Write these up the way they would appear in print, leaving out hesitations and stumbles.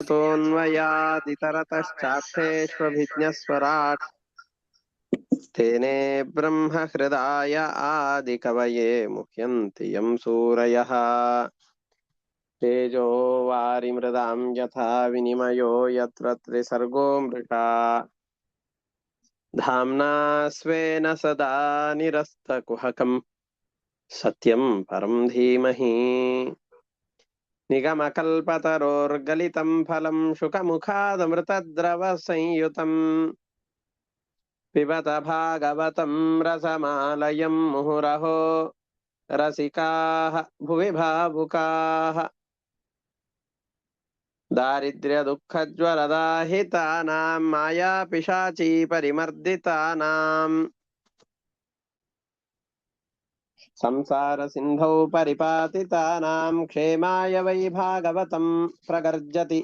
ततोऽन्वयादितरतश्चार्थेष्वभिज्ञस्वराट् तेने ब्रह्म हृदाय आदिकवये मुह्यन्ति यं सूरयः तेजो वारिमृदां यथा विनिमयो यत्र त्रिसर्गो मृषा धाम्ना स्वेन सदा निरस्तकुहकम् सत्यं परं धीमहि निगमकल्पतरोर्गलितं फलं शुकमुखादमृतद्रवसंयुतम् पिबत भागवतं रसमालयं मुहुरहो रसिकाः भुवि भावुकाः दारिद्र्यदुःखज्वरदाहितानां मायापिशाची परिमर्दितानां संसारसिन्धौ परिपातितानां क्षेमाय वै भागवतं प्रगर्जति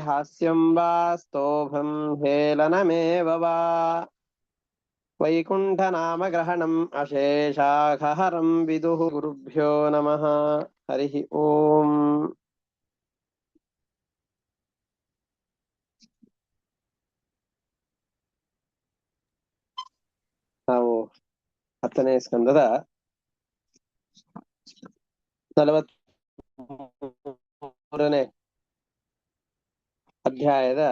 हास्यं वा स्तोभं हेलनमेव वा वैकुण्ठनामग्रहणम् अशेषाघहरं विदुः गुरुभ्यो नमः हरिः ओम् ನಾವು 10ನೇ ಸ್ಕಂದದ 43ನೇ ಅಧ್ಯಾಯದ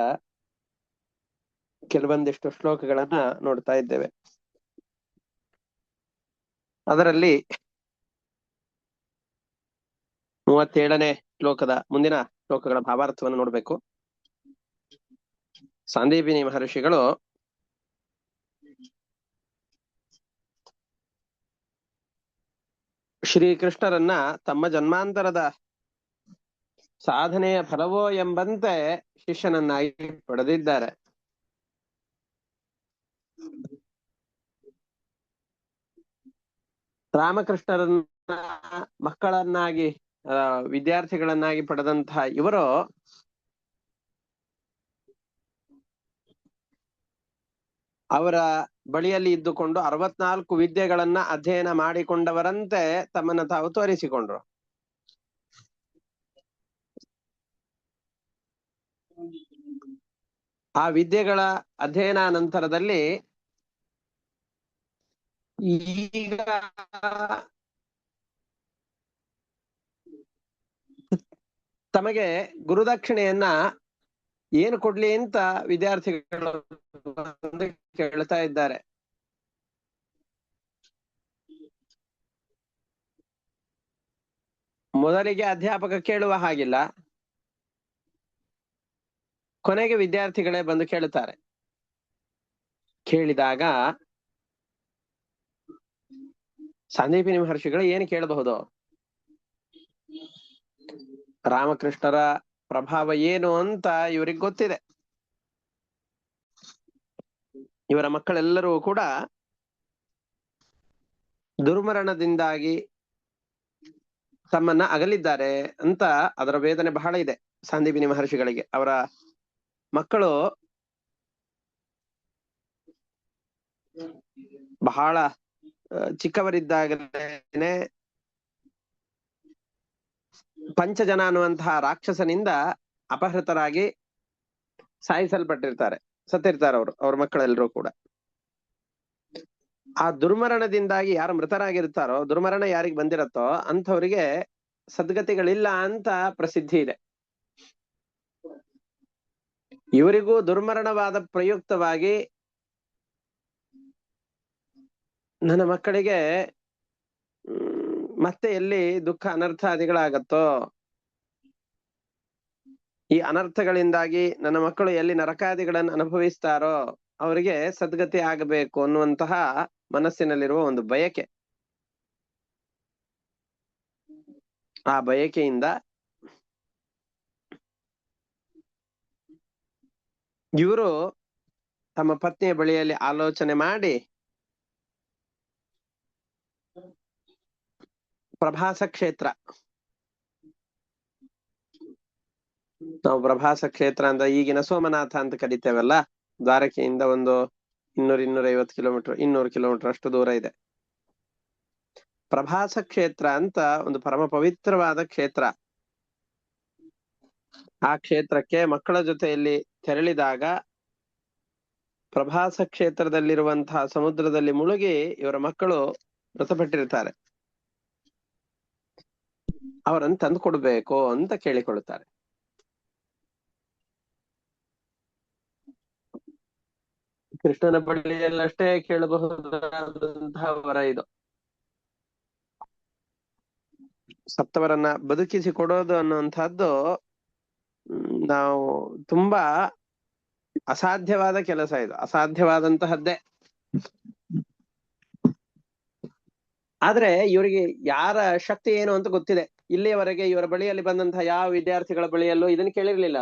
ಕೆಲವೊಂದಿಷ್ಟು ಶ್ಲೋಕಗಳನ್ನ ನೋಡ್ತಾ ಇದ್ದೇವೆ. ಅದರಲ್ಲಿ 37ನೇ ಶ್ಲೋಕದ ಮುಂದಿನ ಶ್ಲೋಕಗಳ ಭಾವಾರ್ಥವನ್ನು ನೋಡ್ಬೇಕು. ಸಾಂದೀಪಿನಿ ಮಹರ್ಷಿಗಳು ಶ್ರೀಕೃಷ್ಣರನ್ನ ತಮ್ಮ ಜನ್ಮಾಂತರದ ಸಾಧನೆಯ ಫಲವೋ ಎಂಬಂತೆ ಶಿಷ್ಯನನ್ನಾಗಿ ಪಡೆದಿದ್ದಾರೆ. ರಾಮಕೃಷ್ಣರನ್ನ ಮಕ್ಕಳನ್ನಾಗಿ ವಿದ್ಯಾರ್ಥಿಗಳನ್ನಾಗಿ ಪಡೆದಂತಹ ಇವರು ಅವರ ಬಳಿಯಲ್ಲಿ ಇದ್ದುಕೊಂಡು 64 ವಿದ್ಯೆಗಳನ್ನ ಅಧ್ಯಯನ ಮಾಡಿಕೊಂಡವರಂತೆ ತಮ್ಮನ್ನು ತಾವು ತೋರಿಸಿಕೊಂಡ್ರು. ಆ ವಿದ್ಯೆಗಳ ಅಧ್ಯಯನ ನಂತರದಲ್ಲಿ ಈಗ ತಮಗೆ ಗುರುದಕ್ಷಿಣೆಯನ್ನ ಏನು ಕೊಡ್ಲಿ ಅಂತ ವಿದ್ಯಾರ್ಥಿಗಳು ಕೇಳ್ತಾ ಇದ್ದಾರೆ. ಮೊದಲಿಗೆ ಅಧ್ಯಾಪಕ ಕೇಳುವ ಹಾಗಿಲ್ಲ, ಕೊನೆಗೆ ವಿದ್ಯಾರ್ಥಿಗಳೇ ಬಂದು ಕೇಳುತ್ತಾರೆ. ಕೇಳಿದಾಗ ಸಾಂದೀಪಿನಿ ಮಹರ್ಷಿಗಳು ಏನು ಕೇಳಬಹುದು? ರಾಮಕೃಷ್ಣರ ಪ್ರಭಾವ ಏನು ಅಂತ ಇವರಿಗೆ ಗೊತ್ತಿದೆ. ಇವರ ಮಕ್ಕಳೆಲ್ಲರೂ ಕೂಡ ದುರ್ಮರಣದಿಂದಾಗಿ ತಮ್ಮನ್ನ ಅಗಲಿದ್ದಾರೆ ಅಂತ ಅದರ ವೇದನೆ ಬಹಳ ಇದೆ ಸಾಂದೀಪಿನಿ ಮಹರ್ಷಿಗಳಿಗೆ. ಅವರ ಮಕ್ಕಳು ಬಹಳ ಚಿಕ್ಕವರಿದ್ದಾಗಲೇ ಪಂಚಜನ ಅನ್ನುವಂತಹ ರಾಕ್ಷಸನಿಂದ ಅಪಹೃತರಾಗಿ ಸಾಯಿಸಲ್ಪಟ್ಟಿರ್ತಾರೆ, ಸತ್ತಿರ್ತಾರೆ ಅವ್ರ ಮಕ್ಕಳೆಲ್ಲರೂ ಕೂಡ. ಆ ದುರ್ಮರಣದಿಂದಾಗಿ ಯಾರು ಮೃತರಾಗಿರ್ತಾರೋ, ದುರ್ಮರಣ ಯಾರಿಗೆ ಬಂದಿರತ್ತೋ ಅಂಥವ್ರಿಗೆ ಸದ್ಗತಿಗಳಿಲ್ಲ ಅಂತ ಪ್ರಸಿದ್ಧಿ ಇದೆ. ಇವರಿಗೂ ದುರ್ಮರಣವಾದ ಪ್ರಯುಕ್ತವಾಗಿ ನನ್ನ ಮಕ್ಕಳಿಗೆ ಮತ್ತೆ ಎಲ್ಲಿ ದುಃಖ ಅನರ್ಥಾದಿಗಳಾಗತ್ತೋ, ಈ ಅನರ್ಥಗಳಿಂದಾಗಿ ನನ್ನ ಮಕ್ಕಳು ಎಲ್ಲಿ ನರಕಾದಿಗಳನ್ನು ಅನುಭವಿಸ್ತಾರೋ ಅವರಿಗೆ ಸದ್ಗತಿ ಆಗಬೇಕು ಅನ್ನುವಂತಹ ಮನಸ್ಸಿನಲ್ಲಿರುವ ಒಂದು ಬಯಕೆ. ಆ ಬಯಕೆಯಿಂದ ಇವರು ತಮ್ಮ ಪತ್ನಿಯ ಬಳಿಯಲ್ಲಿ ಆಲೋಚನೆ ಮಾಡಿ ಪ್ರಭಾಸ ಕ್ಷೇತ್ರ, ನಾವು ಪ್ರಭಾಸ ಕ್ಷೇತ್ರ ಅಂದ್ರೆ ಈಗಿನ ಸೋಮನಾಥ ಅಂತ ಕರಿತೇವಲ್ಲ, ದ್ವಾರಕೆಯಿಂದ ಒಂದು 250 ಕಿಲೋಮೀಟರ್ 200 ಕಿಲೋಮೀಟರ್ ಅಷ್ಟು ದೂರ ಇದೆ. ಪ್ರಭಾಸ ಕ್ಷೇತ್ರ ಅಂತ ಒಂದು ಪರಮ ಪವಿತ್ರವಾದ ಕ್ಷೇತ್ರ. ಆ ಕ್ಷೇತ್ರಕ್ಕೆ ಮಕ್ಕಳ ಜೊತೆಯಲ್ಲಿ ತೆರಳಿದಾಗ ಪ್ರಭಾಸ ಕ್ಷೇತ್ರದಲ್ಲಿರುವಂತಹ ಸಮುದ್ರದಲ್ಲಿ ಮುಳುಗಿ ಇವರ ಮಕ್ಕಳು ಮೃತಪಟ್ಟಿರ್ತಾರೆ. ಅವರನ್ನು ತಂದು ಕೊಡ್ಬೇಕು ಅಂತ ಕೇಳಿಕೊಳ್ಳುತ್ತಾರೆ. ಕೃಷ್ಣನ ಬಳಿಯಲ್ಲಷ್ಟೇ ಕೇಳಬಹುದಾದಂತಹ ವರ ಇದು. ಸತ್ತವರನ್ನ ಬದುಕಿಸಿ ಕೊಡೋದು ಅನ್ನುವಂಥದ್ದು ನಾವು ತುಂಬಾ ಅಸಾಧ್ಯವಾದ ಕೆಲಸ. ಇದು ಅಸಾಧ್ಯವಾದಂತಹದ್ದೇ. ಆದ್ರೆ ಇವರಿಗೆ ಯಾರ ಶಕ್ತಿ ಏನು ಅಂತ ಗೊತ್ತಿದೆ. ಇಲ್ಲಿಯವರೆಗೆ ಇವರ ಬಳಿಯಲ್ಲಿ ಬಂದಂತಹ ಯಾವ ವಿದ್ಯಾರ್ಥಿಗಳ ಬಳಿಯಲ್ಲೂ ಇದನ್ನು ಕೇಳಿರ್ಲಿಲ್ಲ.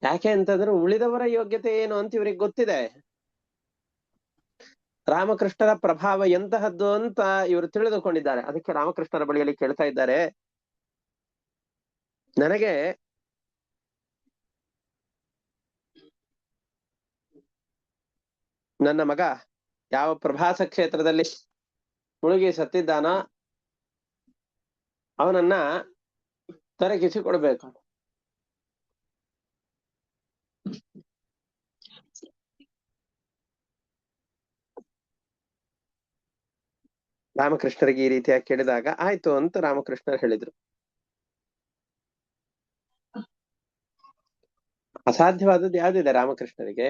ಯಾಕೆ ಅಂತಂದ್ರೆ ಉಳಿದವರ ಯೋಗ್ಯತೆ ಏನು ಅಂತ ಇವ್ರಿಗೆ ಗೊತ್ತಿದೆ. ರಾಮಕೃಷ್ಣರ ಪ್ರಭಾವ ಎಂತಹದ್ದು ಅಂತ ಇವರು ತಿಳಿದುಕೊಂಡಿದ್ದಾರೆ. ಅದಕ್ಕೆ ರಾಮಕೃಷ್ಣರ ಬಳಿಯಲ್ಲಿ ಕೇಳ್ತಾ ಇದ್ದಾರೆ, ನನಗೆ ನನ್ನ ಮಗ ಯಾವ ಪ್ರಭಾಸ ಕ್ಷೇತ್ರದಲ್ಲಿ ಮುಳುಗಿ ಸತ್ತಿದ್ದಾನ ಅವನನ್ನ ದೊರಕಿಸಿ ಕೊಡ್ಬೇಕು. ರಾಮಕೃಷ್ಣರಿಗೆ ಈ ರೀತಿಯಾಗಿ ಕೇಳಿದಾಗ ಆಯ್ತು ಅಂತ ರಾಮಕೃಷ್ಣರು ಹೇಳಿದ್ರು. ಅಸಾಧ್ಯವಾದದ್ದು ಯಾವ್ದಿದೆ ರಾಮಕೃಷ್ಣರಿಗೆ?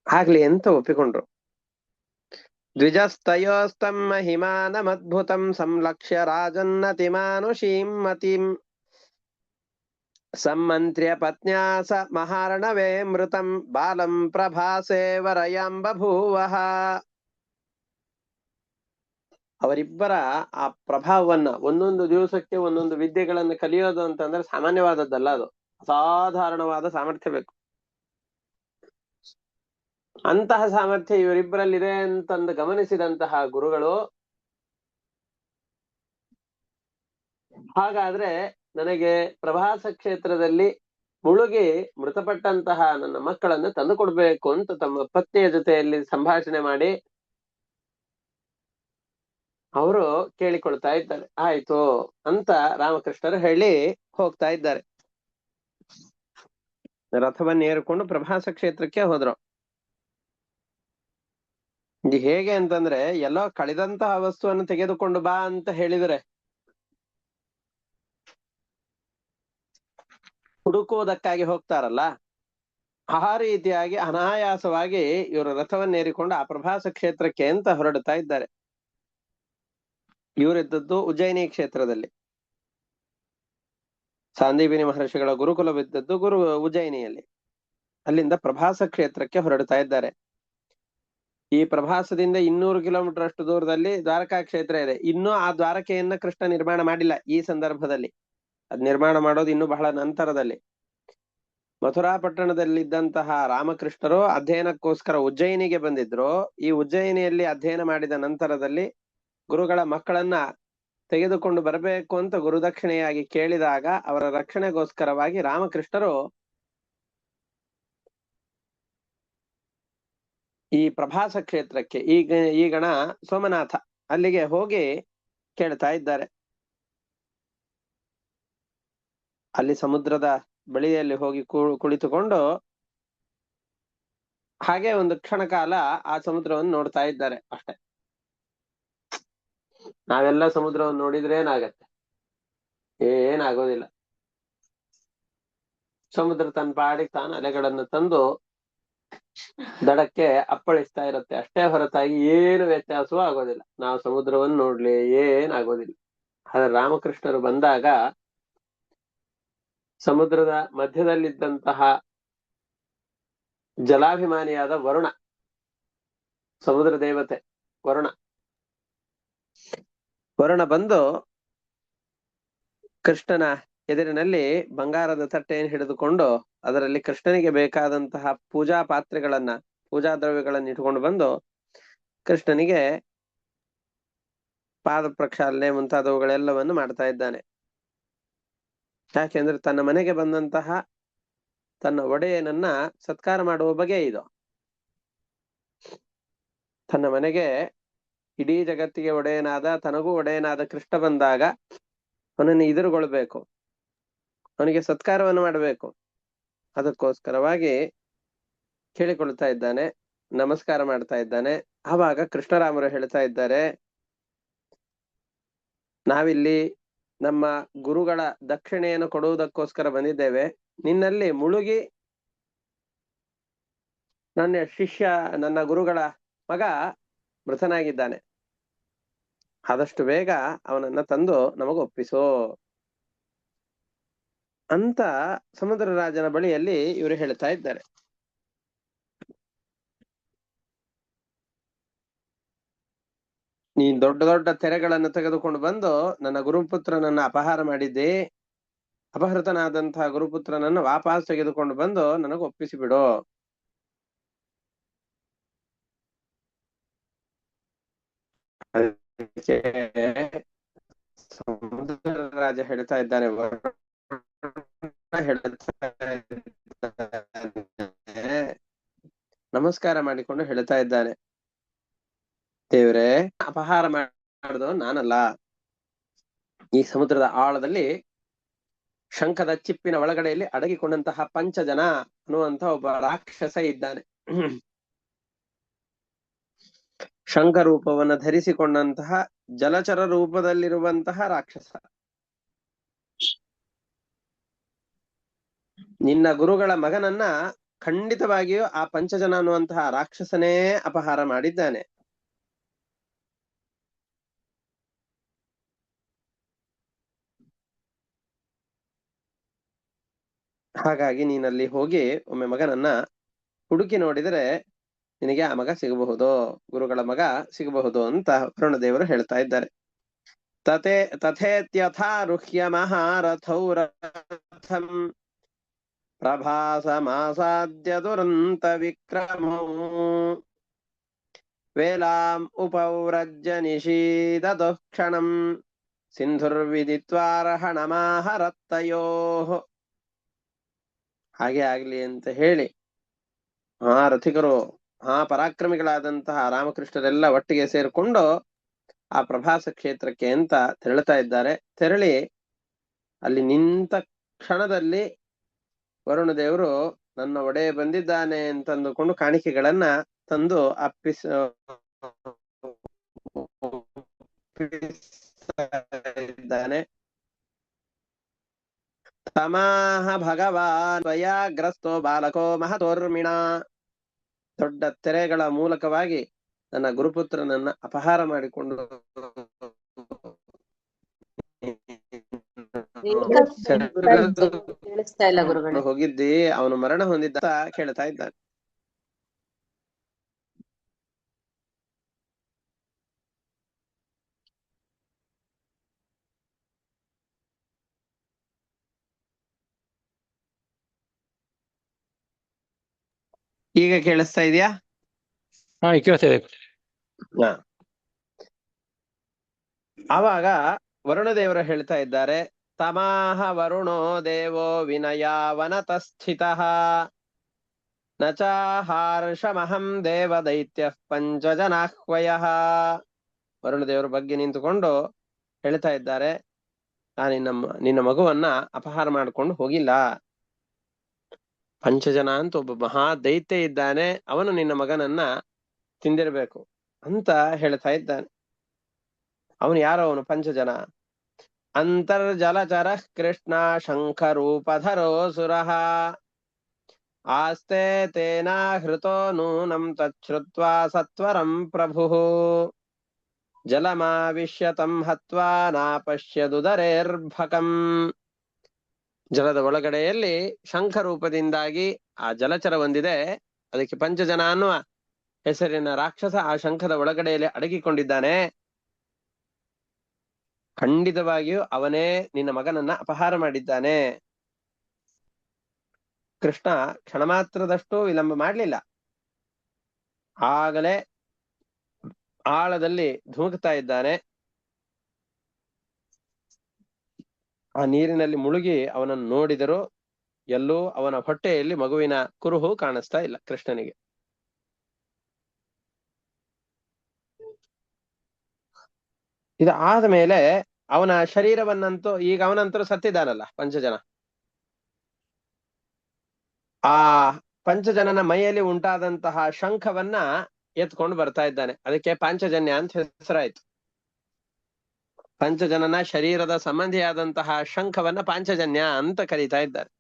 ಆಗ್ಲಿ ಅಂತ ಒಪ್ಪಿಕೊಂಡ್ರು. ದ್ವಿಜಸ್ತಯೋಸ್ತಂ ಮಹಿಮಾನಮದ್ಭುತಂ ಸಂಲಕ್ಷ್ಯ ರಾಜನ್ನತಿಮಾನುಷೀಂ ಮತಿಂ ಸಮ್ಮಂತ್ರ್ಯ ಪತ್ನ್ಯಾ ಸ ಮಹಾರ್ಣವೇ ಮೃತಂ ಬಾಲಂ ಪ್ರಭಾಸೇ ವರಯಂ ಬಭೂವಃ. ಅವರಿಬ್ಬರ ಆ ಪ್ರಭಾವವನ್ನ ಒಂದೊಂದು ದಿವಸಕ್ಕೆ ಒಂದೊಂದು ವಿದ್ಯೆಗಳನ್ನು ಕಲಿಯೋದು ಅಂತಂದ್ರೆ ಸಾಮಾನ್ಯವಾದದ್ದಲ್ಲ. ಅದು ಅಸಾಧಾರಣವಾದ ಸಾಮರ್ಥ್ಯ ಬೇಕು. ಅಂತಹ ಸಾಮರ್ಥ್ಯ ಇವರಿಬ್ಬರಲ್ಲಿದೆ ಅಂತಂದು ಗಮನಿಸಿದಂತಹ ಗುರುಗಳು, ಹಾಗಾದ್ರೆ ನನಗೆ ಪ್ರಭಾಸ ಕ್ಷೇತ್ರದಲ್ಲಿ ಮುಳುಗಿ ಮೃತಪಟ್ಟಂತಹ ನನ್ನ ಮಕ್ಕಳನ್ನು ತಂದು ಕೊಡ್ಬೇಕು ಅಂತ ತಮ್ಮ ಪತ್ನಿಯ ಜೊತೆಯಲ್ಲಿ ಸಂಭಾಷಣೆ ಮಾಡಿ ಅವರು ಕೇಳಿಕೊಳ್ತಾ ಇದ್ದಾರೆ. ಆಯ್ತು ಅಂತ ರಾಮಕೃಷ್ಣರು ಹೇಳಿ ಹೋಗ್ತಾ ಇದ್ದಾರೆ. ರಥವನ್ನು ಏರಿಕೊಂಡು ಪ್ರಭಾಸ ಕ್ಷೇತ್ರಕ್ಕೆ ಹೋದ್ರು. ಇದು ಹೇಗೆ ಅಂತಂದ್ರೆ ಎಲ್ಲೋ ಕಳೆದಂತಹ ವಸ್ತುವನ್ನು ತೆಗೆದುಕೊಂಡು ಬಾ ಅಂತ ಹೇಳಿದರೆ ಹುಡುಕುವುದಕ್ಕಾಗಿ ಹೋಗ್ತಾರಲ್ಲ, ಆ ರೀತಿಯಾಗಿ ಅನಾಯಾಸವಾಗಿ ಇವರು ರಥವನ್ನೇರಿಕೊಂಡು ಆ ಪ್ರಭಾಸ ಕ್ಷೇತ್ರಕ್ಕೆ ಅಂತ ಹೊರಡ್ತಾ ಇದ್ದಾರೆ. ಇವರಿದ್ದದ್ದು ಉಜ್ಜಯಿನಿ ಕ್ಷೇತ್ರದಲ್ಲಿ. ಸಾಂದೀಪಿನಿ ಮಹರ್ಷಿಗಳ ಗುರುಕುಲವಿದ್ದದ್ದು ಉಜ್ಜಯಿನಿಯಲ್ಲಿ. ಅಲ್ಲಿಂದ ಪ್ರಭಾಸ ಕ್ಷೇತ್ರಕ್ಕೆ ಹೊರಡ್ತಾ ಇದ್ದಾರೆ. ಈ ಪ್ರಭಾಸದಿಂದ 200 ಕಿಲೋಮೀಟರ್ ಅಷ್ಟು ದೂರದಲ್ಲಿ ದ್ವಾರಕಾ ಕ್ಷೇತ್ರ ಇದೆ. ಇನ್ನೂ ಆ ದ್ವಾರಕೆಯನ್ನ ಕೃಷ್ಣ ನಿರ್ಮಾಣ ಮಾಡಿಲ್ಲ ಈ ಸಂದರ್ಭದಲ್ಲಿ. ಅದ್ ನಿರ್ಮಾಣ ಮಾಡೋದು ಇನ್ನು ಬಹಳ ನಂತರದಲ್ಲಿ. ಮಥುರಾ ಪಟ್ಟಣದಲ್ಲಿದ್ದಂತಹ ರಾಮಕೃಷ್ಣರು ಅಧ್ಯಯನಕ್ಕೋಸ್ಕರ ಉಜ್ಜಯಿನಿಗೆ ಬಂದಿದ್ರು. ಈ ಉಜ್ಜಯಿನಿಯಲ್ಲಿ ಅಧ್ಯಯನ ಮಾಡಿದ ನಂತರದಲ್ಲಿ ಗುರುಗಳ ಮಕ್ಕಳನ್ನ ತೆಗೆದುಕೊಂಡು ಬರಬೇಕು ಅಂತ ಗುರುದಕ್ಷಿಣೆಯಾಗಿ ಕೇಳಿದಾಗ ಅವರ ರಕ್ಷಣೆಗೋಸ್ಕರವಾಗಿ ರಾಮಕೃಷ್ಣರು ಈ ಪ್ರಭಾಸ ಕ್ಷೇತ್ರಕ್ಕೆ ಈ ಗಣ ಸೋಮನಾಥ ಅಲ್ಲಿಗೆ ಹೋಗಿ ಕೇಳ್ತಾ ಇದ್ದಾರೆ. ಅಲ್ಲಿ ಸಮುದ್ರದ ಬಳಿಯಲ್ಲಿ ಹೋಗಿ ಕುಳಿತುಕೊಂಡು ಹಾಗೆ ಒಂದು ಕ್ಷಣ ಕಾಲ ಆ ಸಮುದ್ರವನ್ನು ನೋಡ್ತಾ ಇದ್ದಾರೆ ಅಷ್ಟೆ. ನಾವೆಲ್ಲ ಸಮುದ್ರವನ್ನು ನೋಡಿದ್ರೆ ಏನಾಗತ್ತೆ? ಏನಾಗೋದಿಲ್ಲ. ಸಮುದ್ರ ತನ್ನ ಪಾಡಿಗೆ ತಾನು ಅಲೆಗಳನ್ನು ತಂದು ದಡಕ್ಕೆ ಅಪ್ಪಳಿಸ್ತಾ ಇರುತ್ತೆ ಅಷ್ಟೇ ಹೊರತಾಗಿ ಏನು ವ್ಯತ್ಯಾಸವೂ ಆಗೋದಿಲ್ಲ. ನಾವು ಸಮುದ್ರವನ್ನು ನೋಡ್ಲಿ ಏನಾಗೋದಿಲ್ಲ. ಆದ್ರೆ ರಾಮಕೃಷ್ಣರು ಬಂದಾಗ ಸಮುದ್ರದ ಮಧ್ಯದಲ್ಲಿದ್ದಂತಹ ಜಲಾಭಿಮಾನಿಯಾದ ವರುಣ, ಸಮುದ್ರ ದೇವತೆ ವರುಣ ಬಂದು ಕೃಷ್ಣನ ಎದುರಿನಲ್ಲಿ ಬಂಗಾರದ ತಟ್ಟೆಯನ್ನು ಹಿಡಿದುಕೊಂಡು ಅದರಲ್ಲಿ ಕೃಷ್ಣನಿಗೆ ಬೇಕಾದಂತಹ ಪೂಜಾ ಪಾತ್ರೆಗಳನ್ನ ಪೂಜಾ ದ್ರವ್ಯಗಳನ್ನು ಇಟ್ಕೊಂಡು ಬಂದು ಕೃಷ್ಣನಿಗೆ ಪಾದ ಪ್ರಕ್ಷಾಲನೆ ಮುಂತಾದವುಗಳೆಲ್ಲವನ್ನು ಮಾಡ್ತಾ ಇದ್ದಾನೆ. ಯಾಕೆಂದ್ರೆ ತನ್ನ ಮನೆಗೆ ಬಂದಂತಹ ತನ್ನ ಒಡೆಯನನ್ನ ಸತ್ಕಾರ ಮಾಡುವ ಬಗೆ ಇದು. ತನ್ನ ಮನೆಗೆ ಇಡೀ ಜಗತ್ತಿಗೆ ಒಡೆಯನಾದ, ತನಗೂ ಒಡೆಯನಾದ ಕೃಷ್ಣ ಬಂದಾಗ ಅವನನ್ನು ಎದುರುಗೊಳ್ಬೇಕು, ಅವನಿಗೆ ಸತ್ಕಾರವನ್ನು ಮಾಡಬೇಕು. ಅದಕ್ಕೋಸ್ಕರವಾಗಿ ಕೇಳಿಕೊಳ್ತಾ ಇದ್ದಾನೆ, ನಮಸ್ಕಾರ ಮಾಡ್ತಾ ಇದ್ದಾನೆ. ಆವಾಗ ಕೃಷ್ಣರಾಮರು ಹೇಳ್ತಾ ಇದ್ದಾರೆ, ನಾವಿಲ್ಲಿ ನಮ್ಮ ಗುರುಗಳ ದಕ್ಷಿಣೆಯನ್ನು ಕೊಡುವುದಕ್ಕೋಸ್ಕರ ಬಂದಿದ್ದೇವೆ. ನಿನ್ನಲ್ಲಿ ಮುಳುಗಿ ನನ್ನ ಶಿಷ್ಯ, ನನ್ನ ಗುರುಗಳ ಮಗ ಮೃತನಾಗಿದ್ದಾನೆ, ಆದಷ್ಟು ಬೇಗ ಅವನನ್ನ ತಂದು ನಮಗ ಒಪ್ಪಿಸೋ ಅಂತ ಸಮುದ್ರ ರಾಜನ ಬಳಿಯಲ್ಲಿ ಇವರು ಹೇಳ್ತಾ ಇದ್ದಾರೆ. ನೀನ್ ದೊಡ್ಡ ದೊಡ್ಡ ತೆರೆಗಳನ್ನು ತೆಗೆದುಕೊಂಡು ಬಂದು ನನ್ನ ಗುರುಪುತ್ರನನ್ನ ಅಪಹಾರ ಮಾಡಿದ್ದೆ, ಅಪಹೃತನಾದಂತಹ ಗುರುಪುತ್ರನನ್ನು ವಾಪಸ್ ತೆಗೆದುಕೊಂಡು ಬಂದು ನನಗೆ ಒಪ್ಪಿಸಿಬಿಡು. ಸಮುದ್ರ ರಾಜ ಹೇಳ್ತಾ ಇದ್ದಾನೆ, ನಮಸ್ಕಾರ ಮಾಡಿಕೊಂಡು ಹೇಳ್ತಾ ಇದ್ದಾನೆ, ದೇವ್ರೆ, ಅಪಹಾರ ಮಾಡಿದವ ನಾನಲ್ಲ. ಈ ಸಮುದ್ರದ ಆಳದಲ್ಲಿ ಶಂಖದ ಚಿಪ್ಪಿನ ಒಳಗಡೆಯಲ್ಲಿ ಅಡಗಿಕೊಂಡಂತಹ ಪಂಚಜನ ಅನ್ನುವಂತ ಒಬ್ಬ ರಾಕ್ಷಸ ಇದ್ದಾನೆ. ಶಂಖ ರೂಪವನ್ನು ಧರಿಸಿಕೊಂಡಂತಹ ಜಲಚರ ರೂಪದಲ್ಲಿರುವಂತಹ ರಾಕ್ಷಸ. ನಿನ್ನ ಗುರುಗಳ ಮಗನನ್ನ ಖಂಡಿತವಾಗಿಯೂ ಆ ಪಂಚಜನ ಅನ್ನುವಂತಹ ರಾಕ್ಷಸನೇ ಅಪಹಾರ ಮಾಡಿದ್ದಾನೆ. ಹಾಗಾಗಿ ನೀನಲ್ಲಿ ಹೋಗಿ ಒಮ್ಮೆ ಮಗನನ್ನ ಹುಡುಕಿ ನೋಡಿದರೆ ನಿನಗೆ ಆ ಮಗ ಸಿಗಬಹುದು, ಗುರುಗಳ ಮಗ ಸಿಗಬಹುದು ಅಂತ ವರುಣದೇವರು ಹೇಳ್ತಾ ಇದ್ದಾರೆ. ತಥೇತ್ಯಥಾರುಹ್ಯ ಮಹಾರಥೌರಥಂ ಪ್ರಭಾಸಮಾಸಾದ್ಯ ದುರಂತ ವಿಕ್ರಮೋ ವೇಲಾಂ ಉಪವ್ರಜ್ಯ ನಿಷೀದತಃ ಕ್ಷಣಂ ಸಿಂಧುರ್ವಿದಿತ್ವಾರಹಣಮಾಹರತ್ತಯೋಃ. ಹಾಗೆ ಆಗ್ಲಿ ಅಂತ ಹೇಳಿ ರಥಿಕರು, ಪರಾಕ್ರಮಿಗಳಾದಂತಹ ರಾಮಕೃಷ್ಣರೆಲ್ಲ ಒಟ್ಟಿಗೆ ಸೇರ್ಕೊಂಡು ಆ ಪ್ರಭಾಸ ಕ್ಷೇತ್ರಕ್ಕೆ ಅಂತ ತೆರಳುತ್ತಾ ಇದ್ದಾರೆ. ತೆರಳಿ ಅಲ್ಲಿ ನಿಂತ ಕ್ಷಣದಲ್ಲಿ ವರುಣ ದೇವರು ನನ್ನ ಒಡೆಯ ಬಂದಿದ್ದಾನೆ ಅಂತಂದುಕೊಂಡು ಕಾಣಿಕೆಗಳನ್ನ ತಂದು ಅಪ್ಪಿಸಿದ್ದಾನೆ. ತಮಾಹ ಭಗವಾನ್ ತ್ವಯಾಗ್ರಸ್ತೋ ಬಾಲಕೋ ಮಹತೋರ್ಮಿಣ. ದೊಡ್ಡ ತೆರೆಗಳ ಮೂಲಕವಾಗಿ ನನ್ನ ಗುರುಪುತ್ರನನ್ನ ಅಪಹಾರ ಮಾಡಿಕೊಂಡು ಹೋಗಿದ್ದಿ, ಅವನು ಮರಣ ಹೊಂದಿದ್ದ ಕೇಳ್ತಾ ಇದ್ದಾನೆ. ಈಗ ಕೇಳಿಸ್ತಾ ಇದೆಯಾ? ಆವಾಗ ವರುಣದೇವರು ಹೇಳ್ತಾ ಇದ್ದಾರೆ, ತಮಾಹ ವರುಣೋ ದೇವೋ ವಿನಯಾವನತಸ್ಥಿತಃ ನ ಚಾಹಾರ್ಷಮಹಂ ದೇವ ದೈತ್ಯ ಪಂಚಜನಾಹ್ವಯಃ. ವರುಣದೇವರ ಬಗ್ಗೆ ನಿಂತುಕೊಂಡು ಹೇಳ್ತಾ ಇದ್ದಾರೆ, ನಿನ್ನ ಮಗುವನ್ನ ಅಪಹಾರ ಮಾಡ್ಕೊಂಡು ಹೋಗಿಲ್ಲ. ಪಂಚಜನ ಅಂತ ಒಬ್ಬ ಮಹಾ ದೈತ್ಯ ಇದ್ದಾನೆ, ಅವನು ನಿನ್ನ ಮಗನನ್ನ ತಿಂದಿರ್ಬೇಕು ಅಂತ ಹೇಳ್ತಾ ಇದ್ದಾನೆ. ಅವನು ಯಾರೋ, ಅವನು ಪಂಚಜನ. ಅಂತರ್ಜಲಚರ ಕೃಷ್ಣ ಶಂಖರೂಪಧರೋ ಸುರಃ ಆಸ್ತೆ ತೇನಾಹೃತೋ ನೂನಂ ತಚ್ಛ್ರುತ್ವಾ ಸತ್ವರಂ ಪ್ರಭುಃ ಜಲಮಾವಿಶ್ಯ ತಂ ಹತ್ವಾ ನಾಪಶ್ಯದುದರೇರ್ಭಕಂ. ಜಲದ ಒಳಗಡೆಯಲ್ಲಿ ಶಂಖ ರೂಪದಿಂದಾಗಿ ಆ ಜಲಚರ ಒಂದಿದೆ, ಅದಕ್ಕೆ ಪಂಚಜನ ಅನ್ನುವ ಹೆಸರಿನ ರಾಕ್ಷಸ ಆ ಶಂಖದ ಒಳಗಡೆಯಲ್ಲಿ ಅಡಗಿಕೊಂಡಿದ್ದಾನೆ. ಖಂಡಿತವಾಗಿಯೂ ಅವನೇ ನಿನ್ನ ಮಗನನ್ನ ಅಪಹಾರ ಮಾಡಿದ್ದಾನೆ. ಕೃಷ್ಣ ಕ್ಷಣ ಮಾತ್ರದಷ್ಟು ವಿಳಂಬ ಮಾಡಲಿಲ್ಲ, ಆಗಲೇ ಆಳದಲ್ಲಿ ಧುಮುಕ್ತಾ ಇದ್ದಾನೆ. ಆ ನೀರಿನಲ್ಲಿ ಮುಳುಗಿ ಅವನನ್ನು ನೋಡಿದರು. ಎಲ್ಲೂ ಅವನ ಹೊಟ್ಟೆಯಲ್ಲಿ ಮಗುವಿನ ಕುರುಹು ಕಾಣಿಸ್ತಾ ಇಲ್ಲ ಕೃಷ್ಣನಿಗೆ. ಇದು ಆದ ಮೇಲೆ ಅವನ ಶರೀರವನ್ನಂತೂ ಈಗ ಅವನಂತರೂ ಸತ್ತಿದ್ದಾನಲ್ಲ ಪಂಚಜನ. ಆ ಪಂಚಜನನ ಮೈಯಲ್ಲಿ ಉಂಟಾದಂತಹ ಶಂಖವನ್ನ ಎತ್ಕೊಂಡು ಬರ್ತಾ ಇದ್ದಾನೆ. ಅದಕ್ಕೆ ಪಾಂಚಜನ್ಯ ಅಂತ ಹೆಸರಾಯ್ತು. ಪಂಚಜನನ ಶರೀರದ ಸಂಬಂಧಿಯಾದಂತಹ ಶಂಖವನ್ನ ಪಾಂಚಜನ್ಯ ಅಂತ ಕರೀತಾ ಇದ್ದಾರೆ.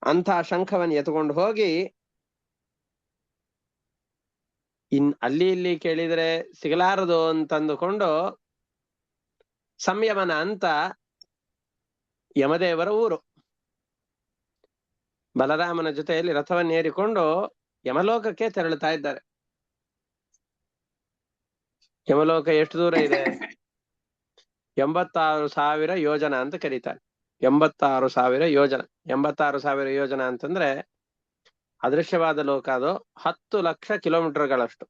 ಅಂತ ಶಂಖವನ್ನು ಎತ್ಕೊಂಡು ಹೋಗಿ ಅಲ್ಲಿ ಇಲ್ಲಿ ಕೇಳಿದ್ರೆ ಸಿಗಲಾರದು ಅಂತಂದುಕೊಂಡು ಸಂಯಮನ ಅಂತ ಯಮದೇವರ ಊರು, ಬಲರಾಮನ ಜೊತೆಯಲ್ಲಿ ರಥವನ್ನೇರಿಕೊಂಡು ಯಮಲೋಕಕ್ಕೆ ತೆರಳುತ್ತಾ ಇದ್ದಾರೆ. ಯಮಲೋಕ ಎಷ್ಟು ದೂರ ಇದೆ? 86,000 ಯೋಜನ ಅಂತ ಕರೀತಾರೆ. 86,000 ಯೋಜನ. 86,000 ಯೋಜನ ಅಂತಂದ್ರೆ ಅದೃಶ್ಯವಾದ ಲೋಕ ಅದು 10 ಲಕ್ಷ ಕಿಲೋಮೀಟರ್ಗಳಷ್ಟು.